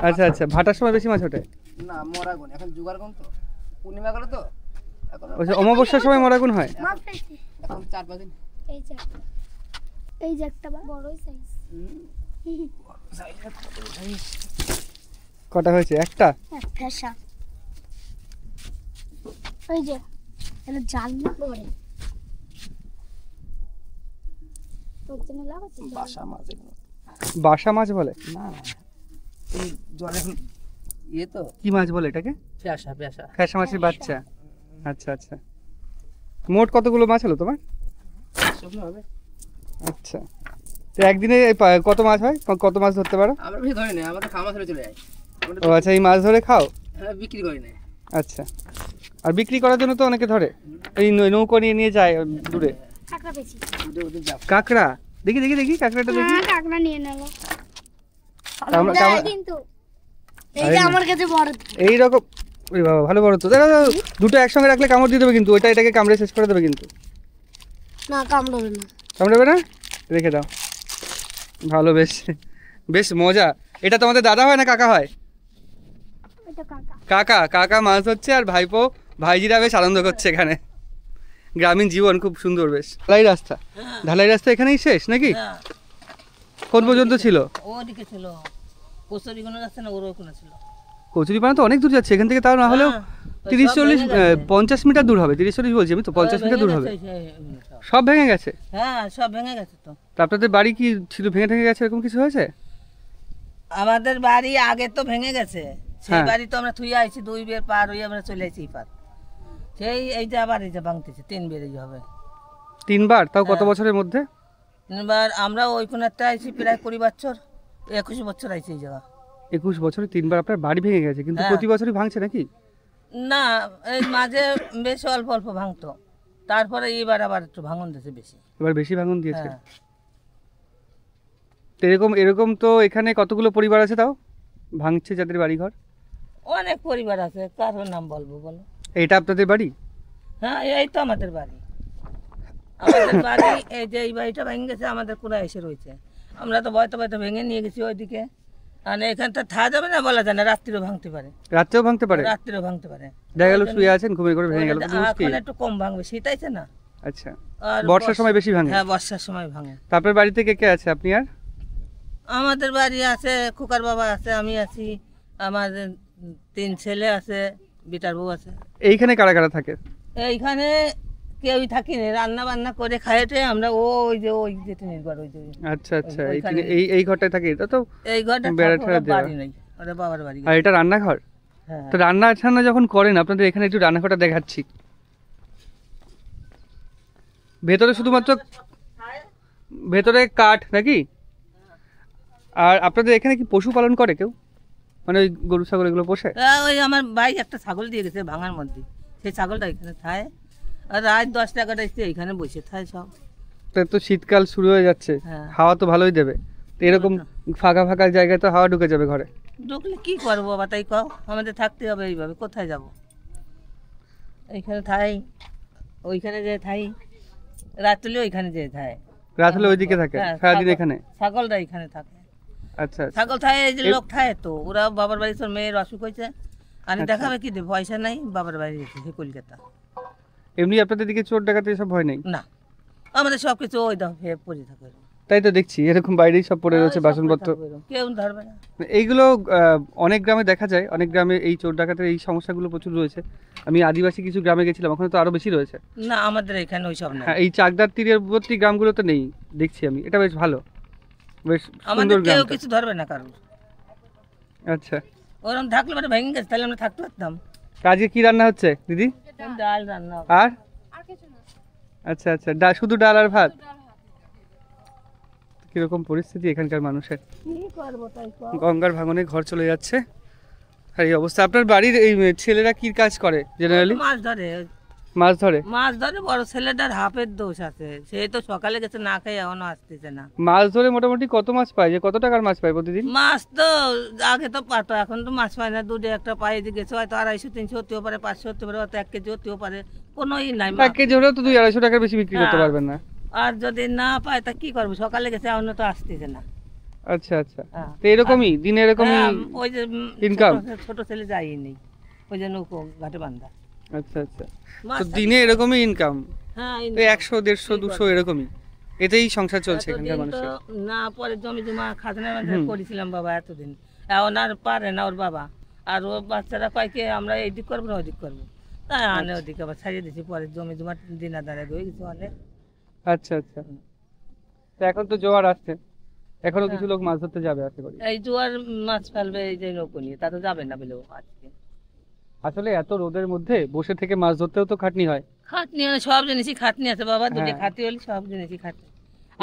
আচ্ছা আচ্ছা, ভাটার সময় বেশি মাছ ওঠে না, মরাগুন এখন জুগারগুন তো পূর্ণিমা গেল তো, অমাবস্যার সময় মরাগুন হয়। এখন 4-5 দিন। এই যে একটা বড়ই সাইজ। কটা হয়েছে? একটা। ওই যে এটা জাল না পড়ে বাসা মাছ এগুলো। বাসা মাছ বলে? না এই জল এখন ইয়ে তো কি মাছ বলে এটাকে? পেশা পেশা ফ্যাসা মাছের বাচ্চা। আচ্ছা আচ্ছা। মোট কতগুলো মাছ হলো তোমার? সবই হবে। আচ্ছা, তো একদিনে কত মাছ হয়, কত মাছ ধরতে পারো? আমরা বেশি ধরি না, আমাদের খাওয়া মাছ ধরে চলে যায়। ও আচ্ছা, এই মাছ ধরে খাও? হ্যাঁ, বিক্রি করি না। আচ্ছা, আর বিক্রি করার জন্য তো অনেকে ধরে, এই নৌকো নিয়ে নিয়ে যায় দূরে। কাঁকড়া পেয়েছি। কাঁকড়া? দেখি দেখি দেখি কাঁকড়াটা দেখি। হ্যাঁ, কাঁকড়া নিয়ে নেব আমরা কিন্তু এই যে আমার কাছে বড় এইরকম। ওরে বাবা, ভালো বড় তো। দাঁড়াও দাঁড়াও, দুটো একসঙ্গে রাখলে কামড় দিয়ে দেবে কিন্তু, ওইটা এটাকে কামড়ে শেষ করে দেবে কিন্তু। না, কামড়াবে না। কামড়াবে না? রেখে দাও। ভালো, বেশ বেশ মজা। এটা তোমাদের দাদা হয় না কাকা হয়? এটা কাকা। কাকা, কাকা মাছ হচ্ছে আর ভাইপো ভাইজিরা বেশ আনন্দ করছে এখানে। গ্রামীণ জীবন খুব সুন্দর বেশ। ঢালাই রাস্তা, ঢালাই রাস্তা এখানেই শেষ নাকি? কোন পর্যন্ত ছিল? ওদিকে ছিল কচুরিগুলো যাচ্ছে না, ওর ওখানে ছিল। কচুরিপানা তো অনেক দূর যাচ্ছে এখান থেকে, তাও না হলেও 30-40 50 মিটার দূর হবে। 30-40 বলছি আমি তো, 50 মিটার দূর হবে। সব ভেঙে গেছে? হ্যাঁ, সব ভেঙে গেছে তো। তা আপনাদের বাড়ি কি ছিল ভেঙে ভেঙে গেছে, এরকম কিছু হয়েছে? আমাদের বাড়ি আগে তো ভেঙে গেছে, সেই হ্যাঁ। বাড়ি তো আমরা থুয়ে আইছি, 2 বের পার হয়ে আমরা চলে আইছি পার। সেই এই যে আবার এই যে ভাঙতেছে, 3 বের হবে। 3 বার? তাও কত বছরের মধ্যে? এবার আমরা ওই কোণাতে আইছি প্রায় 20 বছর, 21 বছর আইছি এই জায়গা। 21 বছরে 3 বার আপনার বাড়ি ভেঙে গেছে, কিন্তু হ্যাঁ। প্রতি বছরই ভাঙছে নাকি? না, এই মাঝে বেশ অল্প অল্প ভাঙতো, তারপরে এবার আবার একটু ভাঙন দিয়েছে বেশি। এবার বেশি ভাঙন দিয়েছে। হ্যাঁ। তো এরকম তো এখানে কতগুলো পরিবার আছে তাও ভাঙছে যাদের বাড়িঘর? অনেক পরিবার আছে, কার নাম বলবো বলো? এটা আপনাদের বাড়ি? হ্যাঁ, এই তো আমাদের বাড়ি। আমাদের বাড়ি এই যে এই বাড়িটা ভেঙে গেছে, আমাদের পুরা এসে রয়েছে। আমরা তো বয়তে বয়তে ভেঙে নিয়ে গেছি ওইদিকে, আর এখানটা থাকা যাবে না, বলা যায় না। রাত্রিও ভাঙতে পারে, রাত্রেও ভাঙতে পারে? রাত্রিও ভাঙতে পারে। দেখা গেল শুয়ে আছেন, ঘুমিয়ে করে ভেঙে গেল, তো মুশকিল। এখন একটু কম ভাঙবে, শীত আইছে না। আচ্ছা, আর বর্ষার সময় বেশি ভাঙে? হ্যাঁ, বর্ষার সময় ভাঙে। তারপর বাড়িতে কে কে আছে আপনি আর? আমাদের বাড়ি আছে, খোকার বাবা আছে, আমি আছি, আমাদের 3 ছেলে আছে, বিটার বউ আছে। এইখানে কারা কারা থাকে? এইখানে কেউই থাকি না, রান্না বান্না করে খাইতে আমরা ওই যে টিনের ঘর, ওই যে। আচ্ছা আচ্ছা, এই ঘরটায় থাকে। এটা তো এই ঘরটা বেড়া টেড়া দেওয়া। বাড়ি নেই, ওটা বাবার বাড়ি। আর এটা রান্নাঘর? হ্যাঁ। তো রান্না যখন করেন আপনাদের এখানে, একটু রান্নাঘরটা দেখাচ্ছি। ভেতরে শুধুমাত্র ভেতরে কাঠ নাকি? আর আপনাদের এখানে কি পশুপালন করে কেউ, মানে ওই গরু ছাগল এগুলো পোষে? ওই আমার ভাই একটা ছাগল দিয়ে গেছে ভাঙার মধ্যে, সেই ছাগলটা এখানে থায়, আর রাত 10টাটা এসে এখানে বসে থায় সব। তো শীতকাল শুরু হয়ে যাচ্ছে, হ্যাঁ। হাওয়া তো ভালোই দেবে। তো এরকম ফাঁকা ফাঁকা জায়গায় তো হাওয়া ঢুকে যাবে ঘরে। ঢুকলে কি করবো বাবা, তাই কও, আমাদের থাকতে হবে এইভাবে, কোথায় যাব? এইখানে থাই, ওইখানে যে থাই, রাত হলে ওইখানে যে থাই। রাত হলে ওইদিকে থাকে, হ্যাঁ, সারাদিন এখানে? ছাগলটা এখানে থাকে। আচ্ছা, ছাগল থায়, এই যে লোক থায় তো, ওরা বাবার বাড়ি, তোর মেয়ের অসুখ হয়েছে, আর দেখাবে কি দেবে, পয়সা নাই, বাবার বাড়ি রেখেছে কলকাতা। এমনি আপনাদের দিকে চোর ডাকাতি এসব ভয় নেই? না, আমাদের সব কিছু ওই দাও পড়ে থাকে। তাই তো দেখছি, এরকম বাইরেই সব পড়ে রয়েছে বাসনপত্র। কেউ ধরবে না। এইগুলো অনেক গ্রামে দেখা যায়, অনেক গ্রামে এই চোর ডাকাতের এই সমস্যাগুলো প্রচুর রয়েছে। আমি আদিবাসী কিছু গ্রামে গেছিলাম, ওখানে তো আরো বেশি রয়েছে। না, আমাদের এখানে ওই সব না। হ্যাঁ, এই চাকদার তীরবর্তী গ্রামগুলোতে নেই দেখছি আমি। এটা বেশ ভালো, বেশ আমাদের সুন্দর কেউ গ্রাম। কিছু ধরবে না কারণ। আচ্ছা, ওরকম থাকলে মানে ভেঙে গেছে, তাহলে আমরা থাকতে পারতাম। আজকে কি রান্না হচ্ছে দিদি? ডাল রান্না। আর আচ্ছা আচ্ছা, শুধু ডাল আর ভাত? কিরকম পরিস্থিতি এখানকার মানুষের, কি করবো তাই কও। গঙ্গার ভাঙনে ঘর চলে যাচ্ছে, আর এই অবস্থা। আপনার বাড়ির এই ছেলেরা কি কাজ করে জেনারেলি? মাছ ধরে। মাছ ধরে? মাছ ধরে, বড় ছেলেটার হাফের দোষ আছে, সে তো সকালে গেছে না খেয়ে, এখনো আসতেছে না। মাছ ধরে মোটামুটি কত মাছ পায়, যে কত টাকার মাছ পায় প্রতিদিন? মাছ তো আগে তো পাতো, এখন তো মাছ পায় না। দুধে একটা পায়ে গেছে, হয়তো 250-300 হতেও পারে, 500 হতে পারে, হয়তো 1 কেজি হতেও পারে, কোনোই নাই। 1 কেজি হলেও তো 200-250 টাকার বেশি বিক্রি করতে হ্যাঁ। পারবেন না। আর যদি না পায় তা কি করবো, সকালে গেছে এখনো তো আসতেছে না। আচ্ছা আচ্ছা, হ্যাঁ। তো এরকমই দিনে এরকমই হ্যাঁ, ওই যে ইনকাম? ছোট ছেলে যায়ই নেই, ওই যে নৌকো ঘাটে বান্ধা। আচ্ছা আচ্ছা, তো দিনে এরকমই ইনকাম? হ্যাঁ, ওই 100, 150, 200 এরকমই, এতেই সংসার চলছে এখানকার মানুষের। না পরে জমি জমা খাজনার মধ্যে করেছিলাম বাবা এতদিন, এখন আর পারে না ওর বাবা, আর ওর বাচ্চারা কয় কি আমরা এই দিক করবো না ওই দিক করবো। তাই আনে ওদিকে আবার ছাড়িয়ে দিছি, পরে জমি জমা দিনা দাঁড়ায় হয়ে গেছে অনেক। আচ্ছা আচ্ছা, তো এখন তো জোয়ার আসছে, এখনো কিছু লোক মাছ ধরতে যাবে আশা করি। এই জোয়ার মাছ ফেলবে এই যে নৌকো নিয়ে, তা তো যাবে না বলেও আজকে। আসলে এত রোদের মধ্যে বসে থেকে মাছ ধরতেও তো খাটনি হয়। খাটনি মানে সব জিনিসই খাটনি আছে বাবা, দুটো খাতি হলে সব জিনিসই খাটনি।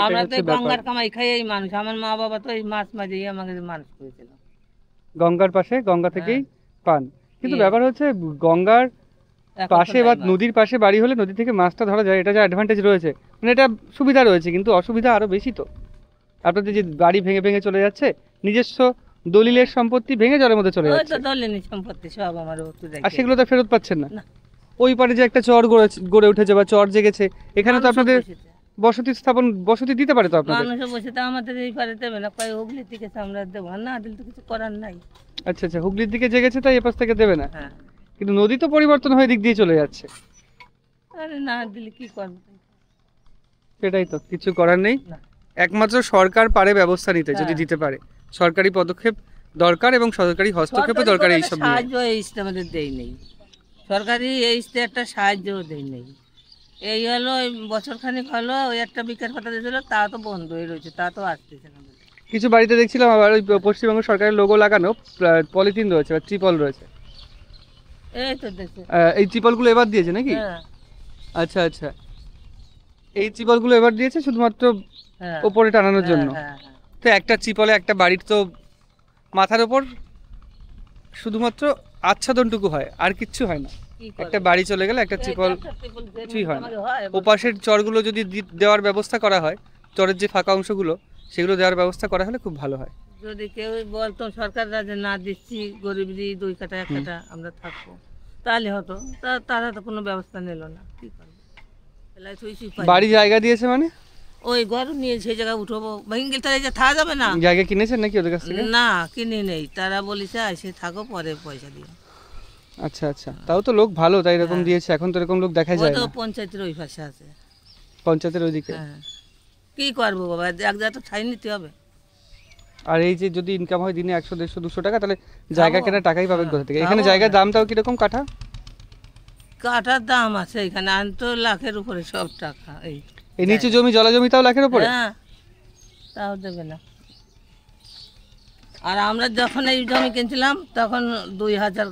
আমরা তো গঙ্গার কামাই খাই এই মানুষ, আমার মা বাবা তো এই মাছ মাঝেই আমাকে মানুষ করেছিল। গঙ্গার পাশে, গঙ্গা থেকেই পান। কিন্তু ব্যাপার হচ্ছে গঙ্গার পাশে বা নদীর পাশে বাড়ি হলে নদী থেকে মাছটা ধরা যায়, এটা যে অ্যাডভান্টেজ রয়েছে, মানে এটা সুবিধা রয়েছে, কিন্তু অসুবিধা আরো বেশি। তো আপনাদের যে বাড়ি ভেঙে ভেঙে চলে যাচ্ছে, নিজস্ব দলিলের সম্পত্তি ভেঙে জলের মধ্যে চলে যাচ্ছে, দলিলের সম্পত্তি সব আমার, আর সেগুলো তো ফেরত পাচ্ছেন না। ওই পারে যে একটা চর গড়ে উঠেছে বা চর জেগেছে, এখানে তো আপনাদের বসতি দিতে পারে তো আপনাদের। মানুষ বসে তো আমাদের এই পারে দেবে না, কয় হুগলির দিকে আমরা দেবো না, দিলে তো কিছু করার নাই। আচ্ছা আচ্ছা, হুগলির দিকে জেগেছে তাই এপাশ থেকে দেবে না, কিন্তু নদী তো পরিবর্তন হয়ে দিক দিয়ে চলে যাচ্ছে। আরে না দিলে কি করবে, সেটাই তো, কিছু করার নেই। একমাত্র সরকার পারে ব্যবস্থা নিতে, যদি দিতে পারে। সরকারি পদক্ষেপ দরকার এবং সরকারি হস্তক্ষেপও দরকার। এই সব সাহায্য এই আমাদের দেই নেই, সরকারি এই একটা সাহায্যও দেই নেই। এই হলো বছর খানিক হলো ওই একটা বিকাশ পাতা দিয়েছিল, তা তো বন্ধ হয়ে রয়েছে, তা তো আসতেছে না। কিছু বাড়িতে দেখছিলাম আবার ওই পশ্চিমবঙ্গ সরকারের লোগো লাগানো পলিথিন রয়েছে বা ত্রিপল রয়েছে। এই তো দেখছি এই ত্রিপলগুলো এবার দিয়েছে নাকি? আচ্ছা আচ্ছা, এই ত্রিপলগুলো এবার দিয়েছে শুধুমাত্র ওপরে টানানোর জন্য। তো একটা ত্রিপলে একটা বাড়ির তো মাথার ওপর শুধুমাত্র আচ্ছাদনটুকু হয়, আর কিচ্ছু হয় না। একটা বাড়ি চলে গেলে একটা ত্রিপল কিছুই হয় না। ওপাশের চরগুলো যদি দেওয়ার ব্যবস্থা করা হয়, চরের যে ফাঁকা অংশগুলো সেগুলো দেওয়ার ব্যবস্থা করা হলে খুব ভালো হয়। যদি কেউ বলতো সরকার রাজ্যে না দিচ্ছি, গরিবরি 2 কাঠা 1 কাঠা আমরা থাকবো, তাহলে হতো। তারা তো কোনো ব্যবস্থা নিল না, কি করবো। বাড়ি জায়গা দিয়েছে মানে ওই ঘর নিয়ে সেই জায়গায় উঠবো, ভেঙে তারা যে থাকা যাবে না। জায়গা কিনেছেন নাকি ওদের কাছ থেকে? না কিনে নেই, তারা বলেছে এসে থাকো, পরে পয়সা দিয়ে। আচ্ছা আচ্ছা, তাও তো লোক ভালো তাই এরকম দিয়েছে। এখন তো এরকম লোক দেখা যায় না। পঞ্চায়েতের ওই পাশে আছে, পঞ্চায়েতের ওইদিকে। কি করবো বাবা, এক জায়গা তো ঠাই নিতে হবে। আর এই যে যদি ইনকাম হয় দিনে 100, 150, 200 টাকা, তাহলে জায়গা কেনার টাকাই পাবেন কোথা থেকে? এখানে জায়গার দামটাও কিরকম কাঠা? কাঠার দাম আছে এখানে আনতো লাখের উপরে সব টাকা। এই নিচে জমি, জলা জমি তাও লাখের উপরে? হ্যাঁ, তাও দেবে না। আর আমরা যখন এই জমি কিনছিলাম তখন 2000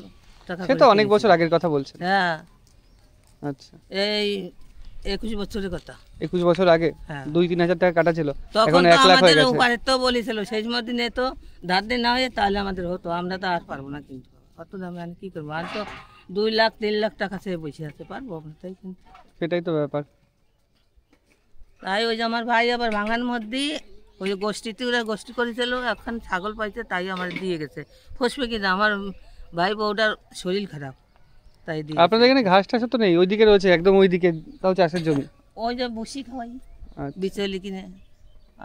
টাকা। সে তো অনেক বছর আগের কথা বলছেন। হ্যাঁ আচ্ছা, এই 21 বছরের কথা। 21 বছর আগে 2-3 হাজার টাকা কাটা ছিল, এখন 1 লাখ হয়ে গেছে। উপরে তো বলেছিল সেই সময় দিনে তো ধার দিয়ে না হয়ে তাহলে আমাদের হতো, আমরা তো আর পারবো না কিন্তু অত দামে আমি কি করবো। আর তো 2 লাখ 3 লাখ টাকা সে বসে আছে, পারবো আমরা তাই কিন্তু। সেটাই তো ব্যাপার। তাই ওই যে আমার ভাই আবার ভাঙার মধ্যে ওই গোষ্ঠীতে ওরা গোষ্ঠী করেছিল, এখন ছাগল পাইছে তাই আমার দিয়ে গেছে। ফসবে কিনা আমার ভাই বউটার শরীর খারাপ তাই দিয়ে। আপনাদের এখানে ঘাস টাস তো নেই? ওইদিকে রয়েছে একদম, ওইদিকে তাও চাষের জমি। ওই যে বসি খাওয়াই বিচলি কিনে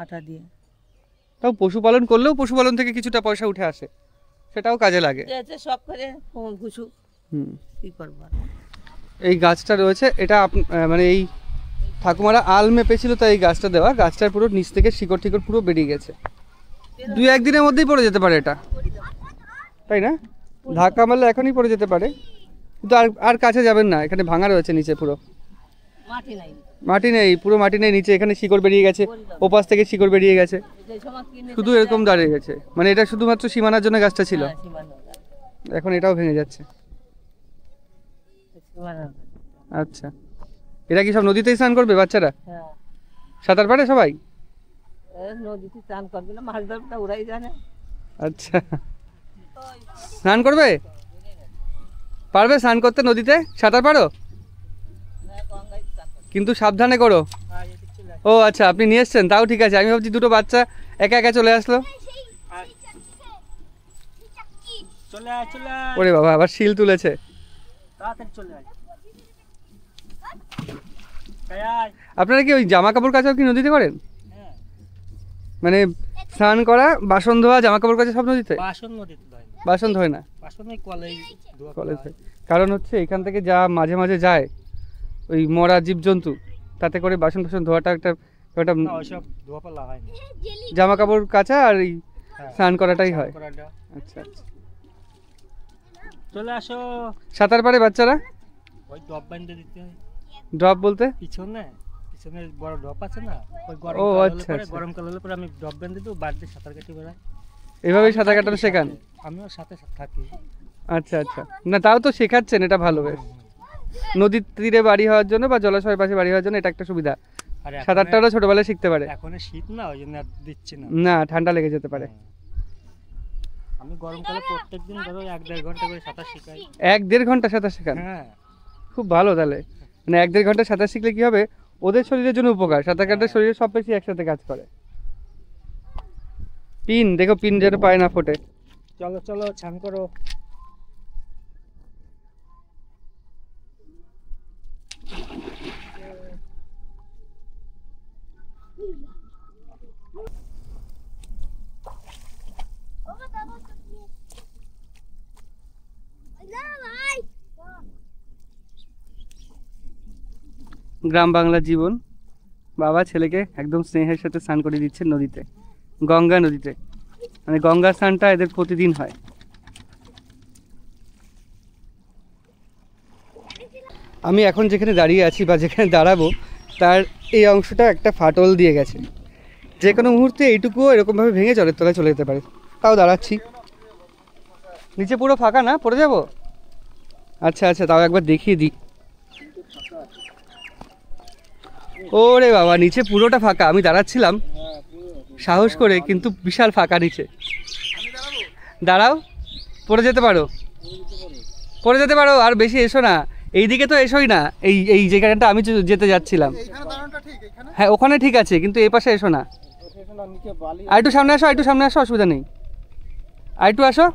আটা দিয়ে। তাও পশুপালন করলেও পশুপালন থেকে কিছুটা পয়সা উঠে আসে, সেটাও কাজে লাগে। শখ করে ঘুষু কি করবো। এই গাছটা রয়েছে, এটা মানে এই ঠাকুমারা আল মেপেছিল তাই এই গাছটা দেওয়া। গাছটার পুরো নিচ থেকে শিকড় টিকড় পুরো বেরিয়ে গেছে। 2-1 দিনের মধ্যেই পড়ে যেতে পারে এটা, তাই না? ধাক্কা মারলে এখনই পড়ে যেতে পারে, কিন্তু আর কাছে যাবেন না। এখানে ভাঙা রয়েছে নিচে, পুরো মাটি নেই, পুরো মাটি নেই নিচে। এখানে শিকড় বেরিয়ে গেছে, ওপাশ থেকে শিকড় বেরিয়ে গেছে, শুধু এরকম দাঁড়িয়ে গেছে। মানে এটা শুধুমাত্র সীমানার জন্য গাছটা ছিল, এখন এটাও ভেঙে যাচ্ছে। আচ্ছা, এরা কি সব নদীতেই স্নান করবে বাচ্চারা? সাঁতার পারে সবাই? নদীতে স্নান করবে না, মাছ ধরবে ওরাই জানে। আচ্ছা, স্নান করবে? পারবে স্নান করতে নদীতে? সাঁতার পারো? কিন্তু সাবধানে করো। ও আচ্ছা, আপনি নিয়ে এসছেন, তাও ঠিক আছে। আমি ভাবছি দুটো বাচ্চা একা একা চলে আসলো। ওরে বাবা, আবার শিল তুলেছে। আপনারা কি ওই জামা কাপড় কাচাও কি নদীতে করেন? মানে স্নান করা, বাসন ধোয়া, জামা কাপড় কাচা সব নদীতে? বাসন ধোয় না, কলেজ হয়। কারণ হচ্ছে এখান থেকে যা মাঝে মাঝে যায় ওই মরা জীবজন্তু, তাতে করে বাসন টাসন ধোয়াটা একটা জামা কাপড় কাচা আর এই স্নান করাটাই হয়। আচ্ছা আচ্ছা, চলে আসো। সাঁতার পারে বাচ্চারা? ওই ড্রপ বাঁধতে দিতে হয়। ড্রপ বলতে? পিছনে বড় ড্রপ আছে না, ওই ও গরম আচ্ছা আচ্ছা, গরমকাল হলে পরে আমি ড্রপ বেঁধে দেবো, বাড়িতে সাঁতার কেটে বেড়াই। এভাবেই সাঁতার কাটানো শেখান? আমিও সাথে থাকি। আচ্ছা আচ্ছা, না তাও তো শেখাচ্ছেন, এটা ভালো। বেশ, নদীর তীরে বাড়ি হওয়ার জন্য বা জলাশয়ের পাশে বাড়ি হওয়ার জন্য এটা একটা সুবিধা। আর সাঁতারটাও ছোটবেলায় শিখতে পারে। এখন শীত না, ওই জন্য আর দিচ্ছি না। না, ঠান্ডা লেগে যেতে পারে। আমি গরমকালে প্রত্যেকদিন ধরো 1-1.5 ঘন্টা করে সাঁতার শেখাই। 1-1.5 ঘন্টা সাঁতার শেখান? হ্যাঁ, খুব ভালো। তাহলে মানে 1-1.5 ঘন্টা সাঁতার শিখলে কি হবে, ওদের শরীরের জন্য উপকার। সাঁতার কাটলে শরীরে সব বেশি একসাথে কাজ করে। পিন দেখো, পিন যেন পায় না ফোটে। চলো চলো স্নান করো। গ্রাম বাংলার জীবন। বাবা ছেলেকে একদম স্নেহের সাথে স্নান করে দিচ্ছে নদীতে, গঙ্গা নদীতে। মানে গঙ্গা স্নানটা এদের প্রতিদিন হয়। আমি এখন যেখানে দাঁড়িয়ে আছি বা যেখানে দাঁড়াবো, তার এই অংশটা একটা ফাটল দিয়ে গেছে। যে কোনো মুহূর্তে এইটুকুও এরকমভাবে ভেঙে জলের তলায় চলে যেতে পারে। তাও দাঁড়াচ্ছি। নিচে পুরো ফাঁকা না, পড়ে যাব? আচ্ছা আচ্ছা, তাও একবার দেখিয়ে দিই। ওরে বাবা, নিচে পুরোটা ফাঁকা। আমি দাঁড়াচ্ছিলাম সাহস করে, কিন্তু বিশাল ফাঁকা নিচে। দাঁড়াও, পড়ে যেতে পারো, পড়ে যেতে পারো। আর বেশি এসো না, এইদিকে তো এসোই না। এই জায়গাটা আমি যেতে যাচ্ছিলাম। হ্যাঁ, ওখানে ঠিক আছে, কিন্তু এই পাশে এসো না। আর একটু সামনে আসো, একটু সামনে আসো, অসুবিধা নেই। আর একটু আসো।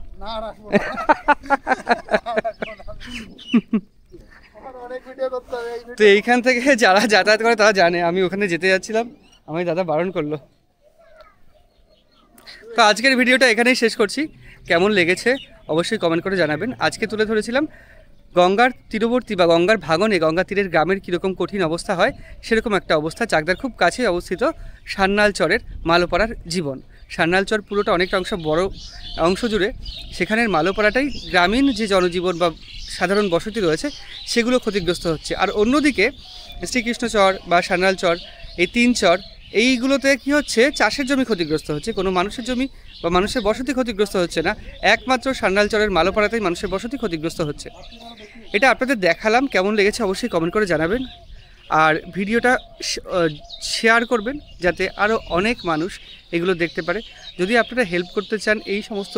তো এইখান থেকে যারা যাতায়াত করে তারা জানে আমি ওখানে যেতে যাচ্ছিলাম, আমি দাদা বারণ করলো। তো আজকের ভিডিওটা এখানেই শেষ করছি। কেমন লেগেছে অবশ্যই কমেন্ট করে জানাবেন। আজকে তুলে ধরেছিলাম গঙ্গার তীরবর্তী বা গঙ্গার ভাঙনে গঙ্গা তীরের গ্রামের কীরকম কঠিন অবস্থা হয়, সেরকম একটা অবস্থা চাকদার খুব কাছে অবস্থিত সান্যাল চরের মালোপাড়ার জীবন। সান্যাল চর পুরোটা অনেকটা অংশ, বড় অংশ জুড়ে সেখানের মালোপাড়াটাই গ্রামীণ যে জনজীবন বা সাধারণ বসতি রয়েছে সেগুলো ক্ষতিগ্রস্ত হচ্ছে। আর অন্যদিকে শ্রীকৃষ্ণ চর বা সান্যাল চর, এই 3 চর, এইগুলোতে কি হচ্ছে, চাষের জমি ক্ষতিগ্রস্ত হচ্ছে। কোনো মানুষের জমি বা মানুষের বসতি ক্ষতিগ্রস্ত হচ্ছে না, একমাত্র সান্যাল চরের মালোপাড়াতেই মানুষের বসতি ক্ষতিগ্রস্ত হচ্ছে। এটা আপনাদের দেখালাম, কেমন লেগেছে অবশ্যই কমেন্ট করে জানাবেন। আর ভিডিওটা শেয়ার করবেন যাতে আরও অনেক মানুষ এগুলো দেখতে পারে। যদি আপনারা হেল্প করতে চান এই সমস্ত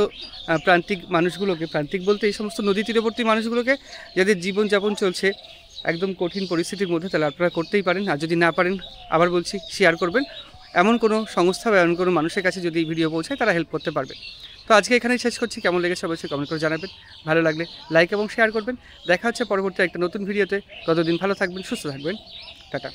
প্রান্তিক মানুষগুলোকে, প্রান্তিক বলতে এই সমস্ত নদী তীরবর্তী মানুষগুলোকে যাদের জীবনযাপন চলছে একদম কঠিন পরিস্থিতির মধ্যে, তাহলে আপনারা করতেই পারেন। আর যদি না পারেন, আবার বলছি, শেয়ার করবেন। এমন কোনো সংস্থা বা এমন কোনো মানুষের কাছে যদি এই ভিডিও পৌঁছায় তারা হেল্প করতে পারবে। তো আজকে এখানেই শেষ করছি। কেমন লেগেছে অবশ্যই কমেন্ট করে জানাবেন। ভালো লাগলে লাইক এবং শেয়ার করবেন। দেখা হচ্ছে পরবর্তী একটা নতুন ভিডিওতে। ততদিন ভালো থাকবেন, সুস্থ থাকবেন। টাটা।